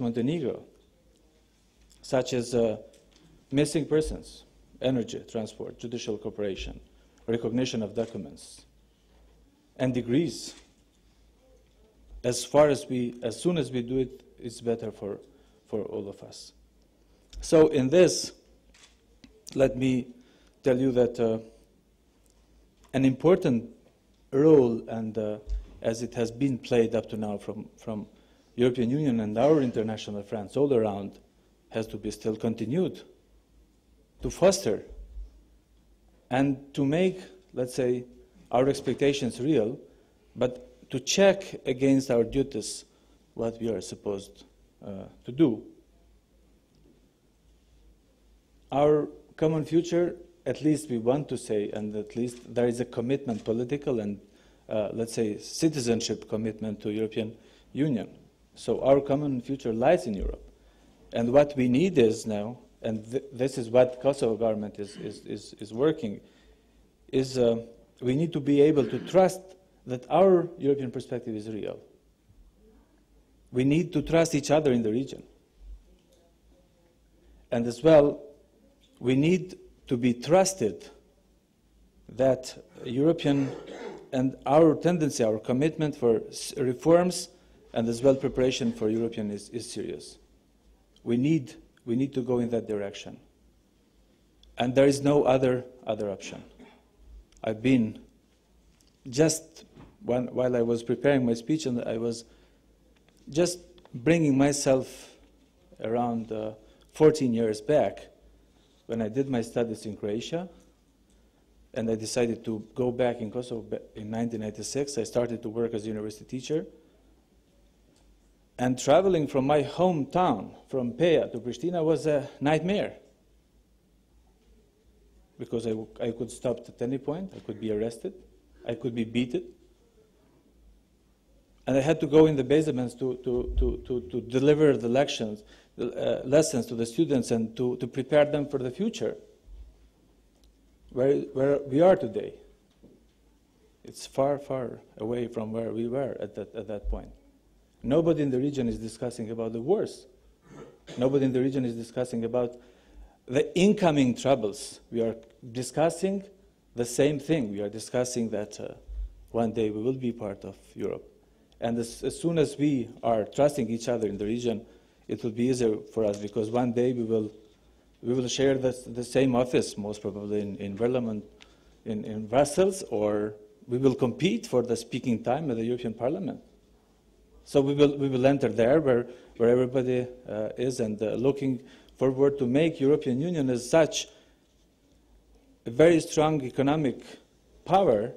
Montenegro, such as missing persons, energy, transport, judicial cooperation, recognition of documents, and degrees. As soon as we do it, it's better for all of us. So in this, let me tell you that an important role and as it has been played up to now from European Union and our international friends all around, has to be still continued to foster and to make, let's say, our expectations real, but to check against our duties what we are supposed to do. Our common future, at least we want to say, and at least there is a commitment, political and let's say citizenship commitment to European Union. So our common future lies in Europe. And what we need is now, and this is what Kosovo government is working, is we need to be able to trust that our European perspective is real. We need to trust each other in the region. And as well, we need to be trusted that European and our tendency, our commitment for reforms and as well preparation for European is serious. We need to go in that direction. And there is no other option. I've been just, while I was preparing my speech, and I was just bringing myself around 14 years back when I did my studies in Croatia, and I decided to go back in Kosovo in 1996. I started to work as a university teacher. And traveling from my hometown, from Peja to Pristina, was a nightmare. Because I could stop at any point, I could be arrested, I could be beaten. And I had to go in the basements to deliver the lessons to the students and to prepare them for the future, where we are today. It's far, far away from where we were at that point. Nobody in the region is discussing about the wars. Nobody in the region is discussing about the incoming troubles. We are discussing the same thing. We are discussing that one day we will be part of Europe. And as soon as we are trusting each other in the region, it will be easier for us, because one day we will share the same office, most probably in Parliament, in Brussels, or we will compete for the speaking time at the European Parliament. So we will enter there where everybody is, and looking forward to make European Union as such a very strong economic power,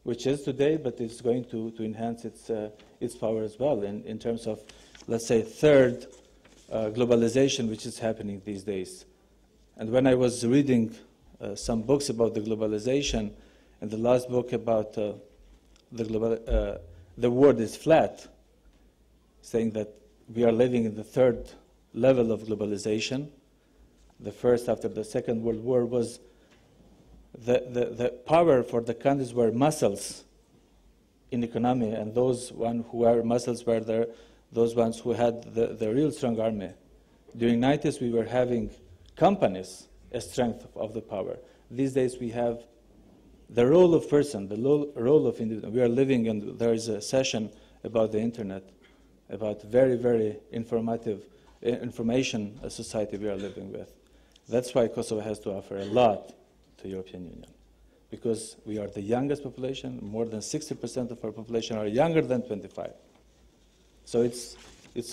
which is today, but it's going to enhance its power as well in terms of, let's say, third globalization, which is happening these days. And when I was reading some books about the globalization, and the last book about the world is flat, saying that we are living in the third level of globalization. The first, after the Second World War, was the power for the countries were muscles in economy, and those ones who were muscles were those ones who had the real strong army. During the 90s, we were having companies as strength of the power. These days, we have the role of person, the role of individual. We are living, and there is a session about the internet, about very, very information society we are living with. That's why Kosovo has to offer a lot to European Union, because we are the youngest population. More than 60% of our population are younger than 25. So it's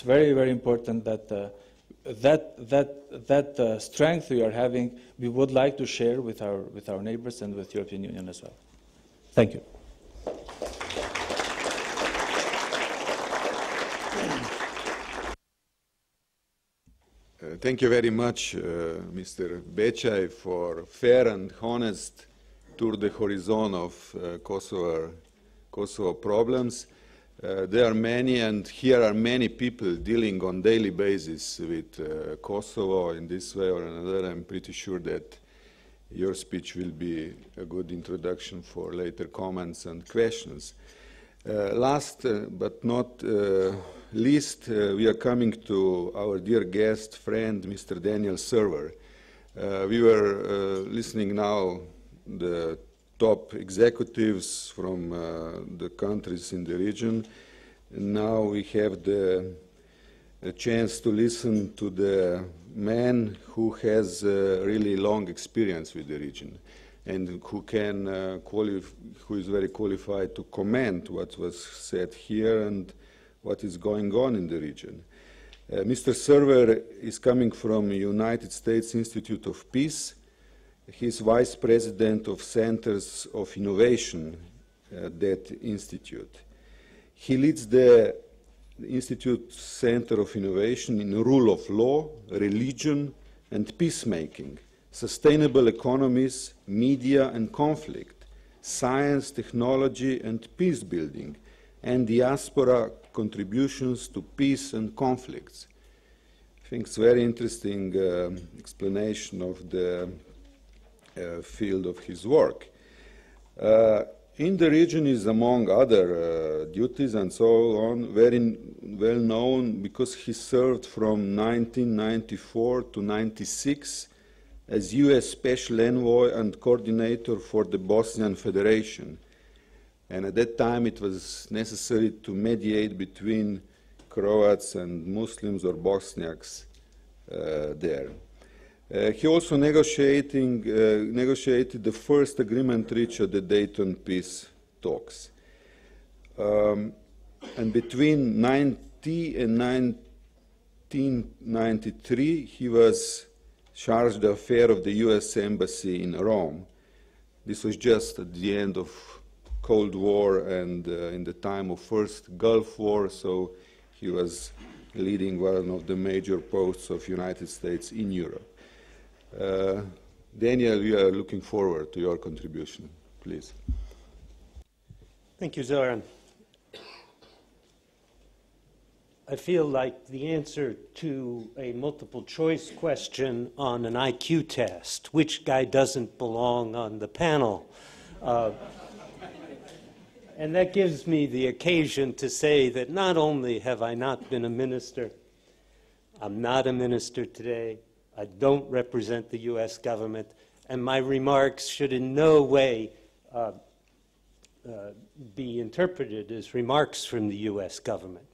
very, very important that that strength we are having, we would like to share with our neighbors and with European Union as well. Thank you. Thank you very much, Mr. Becaj, for fair and honest tour de horizon of Kosovo problems. There are many, and here are many people dealing on daily basis with Kosovo in this way or another. I'm pretty sure that your speech will be a good introduction for later comments and questions. Last but not least, we are coming to our dear guest, friend, Mr. Daniel Server. We were listening now the top executives from the countries in the region. And now we have the chance to listen to the man who has really long experience with the region. and who is very qualified to comment what was said here and what is going on in the region. Mr. Server is coming from United States Institute of Peace. He's Vice President of Centers of Innovation at that institute. He leads the Institute Center of Innovation in rule of law, religion, and peacemaking, sustainable economies, media and conflict, science, technology, and peace building, and diaspora contributions to peace and conflicts. I think it's a very interesting explanation of the field of his work. In the region is, among other duties and so on, very well known because he served from 1994 to 96 as U.S. Special Envoy and Coordinator for the Bosnian Federation. And at that time it was necessary to mediate between Croats and Muslims or Bosniaks there. He also negotiated the first agreement reached at the Dayton peace talks. And between 1990 and 1993, he was charged the affair of the U.S. Embassy in Rome. This was just at the end of Cold War and in the time of First Gulf War, so he was leading one of the major posts of United States in Europe. Daniel, we are looking forward to your contribution, please. Thank you, Zoran. I feel like the answer to a multiple choice question on an IQ test, which guy doesn't belong on the panel? And that gives me the occasion to say that not only have I not been a minister, I'm not a minister today, I don't represent the U.S. government, and my remarks should in no way be interpreted as remarks from the U.S. government.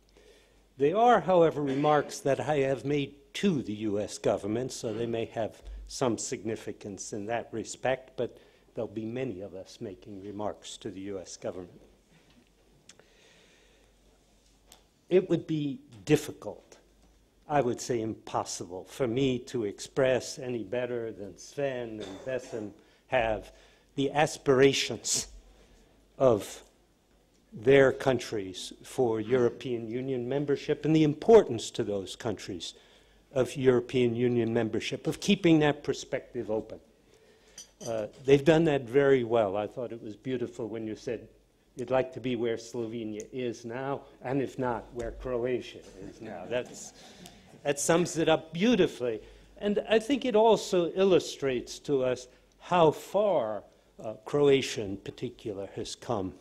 They are, however, remarks that I have made to the U.S. government, so they may have some significance in that respect, but there'll be many of us making remarks to the U.S. government. It would be difficult, I would say impossible, for me to express any better than Sven and Bessem have the aspirations of their countries for European Union membership and the importance to those countries of European Union membership, of keeping that perspective open. They've done that very well. I thought it was beautiful when you said you'd like to be where Slovenia is now, and if not, where Croatia is now. That sums it up beautifully. And I think it also illustrates to us how far Croatia in particular has come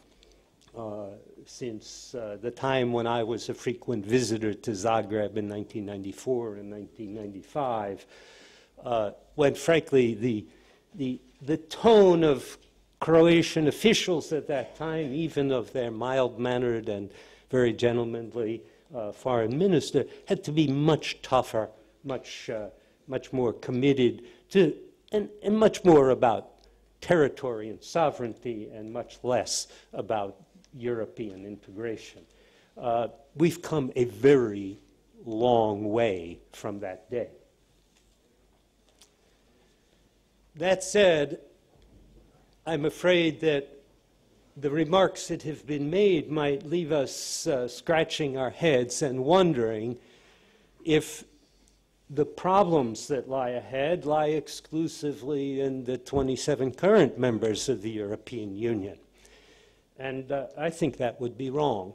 since the time when I was a frequent visitor to Zagreb in 1994 and 1995, when frankly the tone of Croatian officials at that time, even of their mild-mannered and very gentlemanly foreign minister, had to be much tougher, much more committed to, and much more about territory and sovereignty, and much less about European integration. We've come a very long way from that day. That said, I'm afraid that the remarks that have been made might leave us scratching our heads and wondering if the problems that lie ahead lie exclusively in the 27 current members of the European Union. And I think that would be wrong.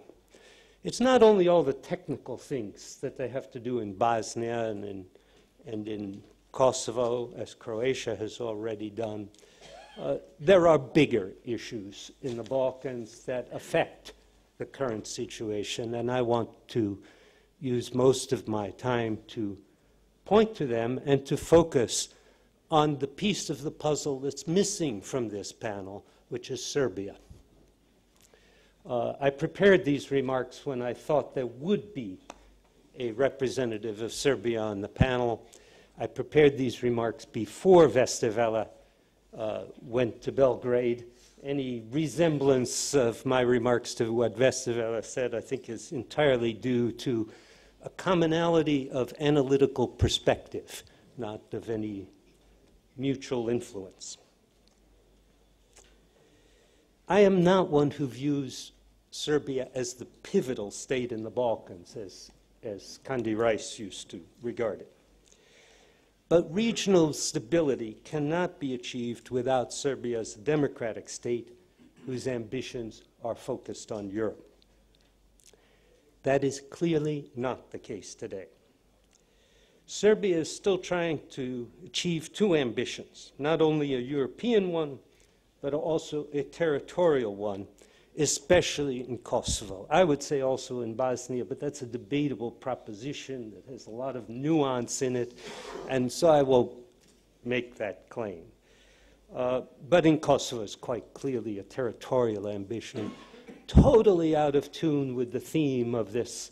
It's not only all the technical things that they have to do in Bosnia and in Kosovo, as Croatia has already done. There are bigger issues in the Balkans that affect the current situation, and I want to use most of my time to point to them and to focus on the piece of the puzzle that's missing from this panel, which is Serbia. I prepared these remarks when I thought there would be a representative of Serbia on the panel. I prepared these remarks before Vestavella went to Belgrade. Any resemblance of my remarks to what Westerwelle said, I think, is entirely due to a commonality of analytical perspective, not of any mutual influence. I am not one who views Serbia as the pivotal state in the Balkans, as Kandi Rice used to regard it. But regional stability cannot be achieved without Serbia as a democratic state whose ambitions are focused on Europe. That is clearly not the case today. Serbia is still trying to achieve two ambitions, not only a European one, but also a territorial one, especially in Kosovo. I would say also in Bosnia, but that's a debatable proposition that has a lot of nuance in it, and so I will make that claim. But in Kosovo, it's quite clearly a territorial ambition, totally out of tune with the theme of this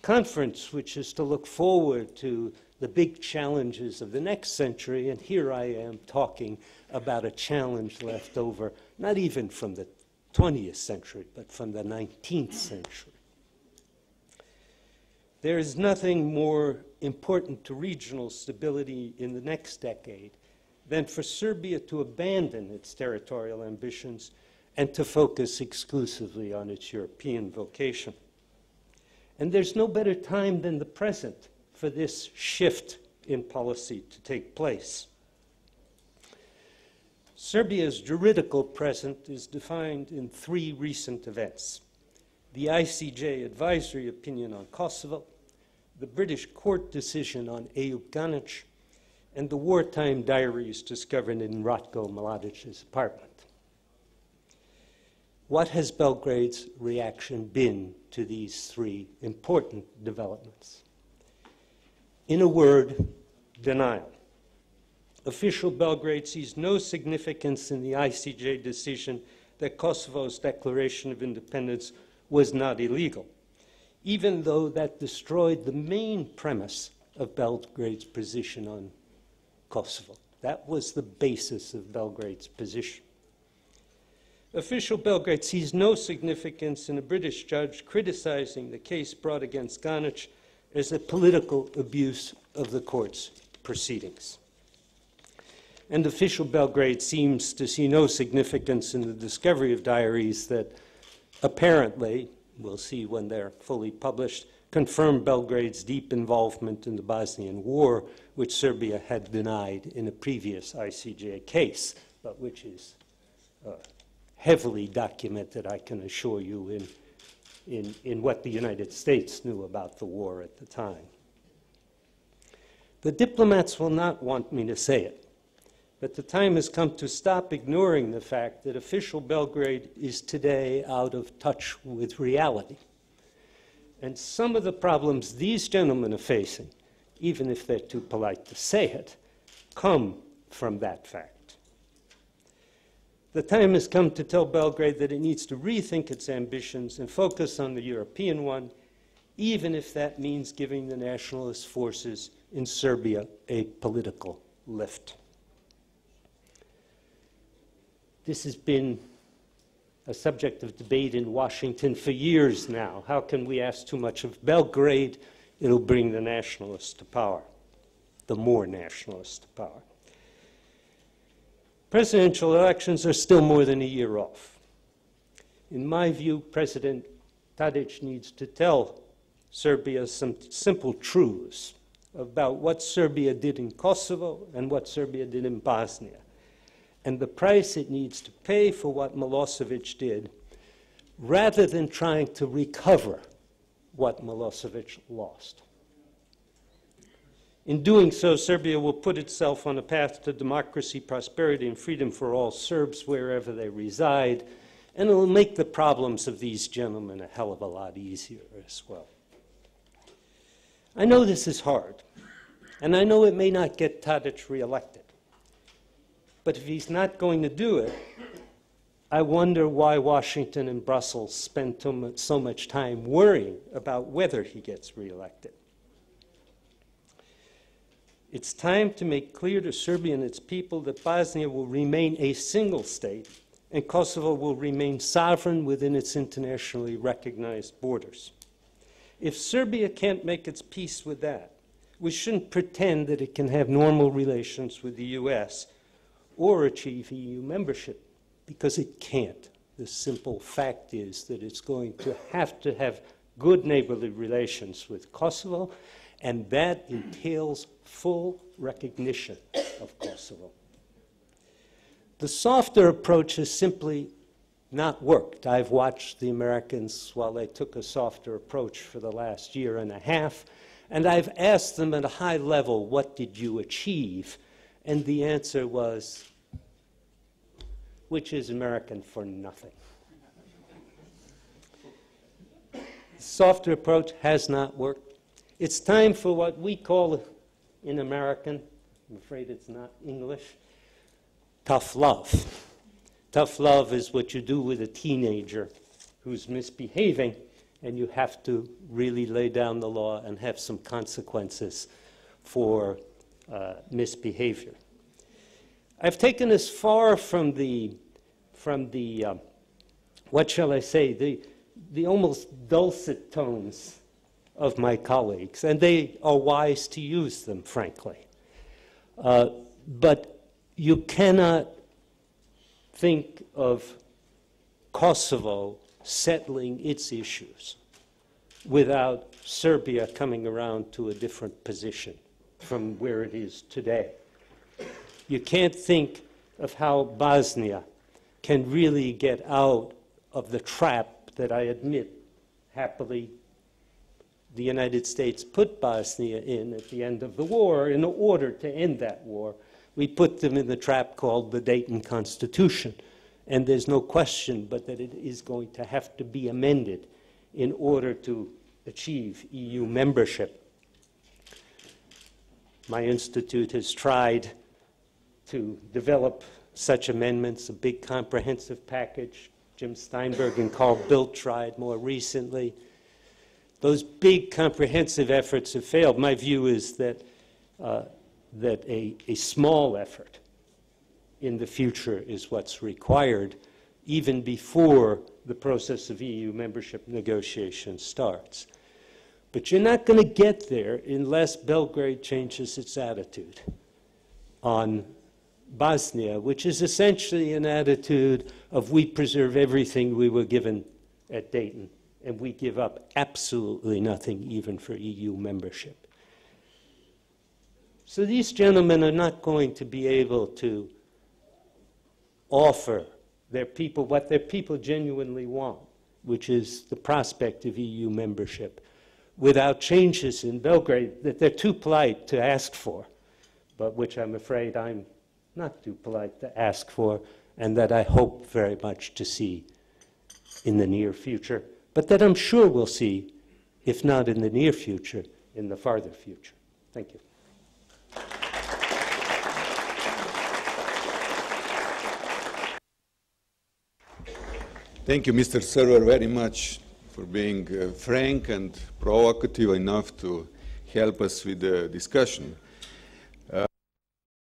conference, which is to look forward to the big challenges of the next century, and here I am talking about a challenge left over, not even from the 20th century, but from the 19th century. There is nothing more important to regional stability in the next decade than for Serbia to abandon its territorial ambitions and to focus exclusively on its European vocation. And there's no better time than the present for this shift in policy to take place. Serbia's juridical present is defined in three recent events: the ICJ advisory opinion on Kosovo, the British court decision on Eyüp Ganic, and the wartime diaries discovered in Ratko Mladic's apartment. What has Belgrade's reaction been to these three important developments? In a word, denial. Official Belgrade sees no significance in the ICJ decision that Kosovo's declaration of independence was not illegal, even though that destroyed the main premise of Belgrade's position on Kosovo. That was the basis of Belgrade's position. Official Belgrade sees no significance in a British judge criticizing the case brought against Ganic as a political abuse of the court's proceedings. And official Belgrade seems to see no significance in the discovery of diaries that apparently, we'll see when they're fully published, confirm Belgrade's deep involvement in the Bosnian War, which Serbia had denied in a previous ICJ case, but which is heavily documented, I can assure you, in what the United States knew about the war at the time. The diplomats will not want me to say it, but the time has come to stop ignoring the fact that official Belgrade is today out of touch with reality. And some of the problems these gentlemen are facing, even if they're too polite to say it, come from that fact. The time has come to tell Belgrade that it needs to rethink its ambitions and focus on the European one, even if that means giving the nationalist forces in Serbia a political lift. This has been a subject of debate in Washington for years now. How can we ask too much of Belgrade? It'll bring the nationalists to power, the more nationalists to power. Presidential elections are still more than a year off. In my view, President Tadic needs to tell Serbia some simple truths about what Serbia did in Kosovo and what Serbia did in Bosnia, and the price it needs to pay for what Milosevic did, rather than trying to recover what Milosevic lost. In doing so, Serbia will put itself on a path to democracy, prosperity, and freedom for all Serbs wherever they reside, and it will make the problems of these gentlemen a hell of a lot easier as well. I know this is hard, and I know it may not get Tadic reelected. But if he's not going to do it, I wonder why Washington and Brussels spend so much time worrying about whether he gets reelected. It's time to make clear to Serbia and its people that Bosnia will remain a single state and Kosovo will remain sovereign within its internationally recognized borders. If Serbia can't make its peace with that, we shouldn't pretend that it can have normal relations with the U.S. or achieve EU membership, because it can't. The simple fact is that it's going to have good neighborly relations with Kosovo, and that entails full recognition of Kosovo. The softer approach has simply not worked. I've watched the Americans while they took a softer approach for the last year and a half, and I've asked them at a high level, what did you achieve? And the answer was, which is American for nothing. The softer approach has not worked. It's time for what we call in American, I'm afraid it's not English, tough love. Tough love is what you do with a teenager who's misbehaving, and you have to really lay down the law and have some consequences for misbehavior. I've taken as far from the what shall I say, the almost dulcet tones of my colleagues, and they are wise to use them, frankly. But you cannot think of Kosovo settling its issues without Serbia coming around to a different position from where it is today. You can't think of how Bosnia can really get out of the trap that I admit, happily, the United States put Bosnia in at the end of the war in order to end that war. We put them in the trap called the Dayton Constitution. And there's no question but that it is going to have to be amended in order to achieve EU membership. My institute has tried to develop such amendments, a big comprehensive package. Jim Steinberg and Carl Bildt tried more recently. Those big comprehensive efforts have failed. My view is that, a small effort in the future is what's required, even before the process of EU membership negotiation starts. But you're not going to get there unless Belgrade changes its attitude on Bosnia, which is essentially an attitude of we preserve everything we were given at Dayton, and we give up absolutely nothing even for EU membership. So these gentlemen are not going to be able to offer their people what their people genuinely want, which is the prospect of EU membership, without changes in Belgrade that they're too polite to ask for, but which I'm afraid I'm not too polite to ask for, and that I hope very much to see in the near future, but that I'm sure we'll see, if not in the near future, in the farther future. Thank you. Thank you, Mr. Server, very much for being frank and provocative enough to help us with the discussion.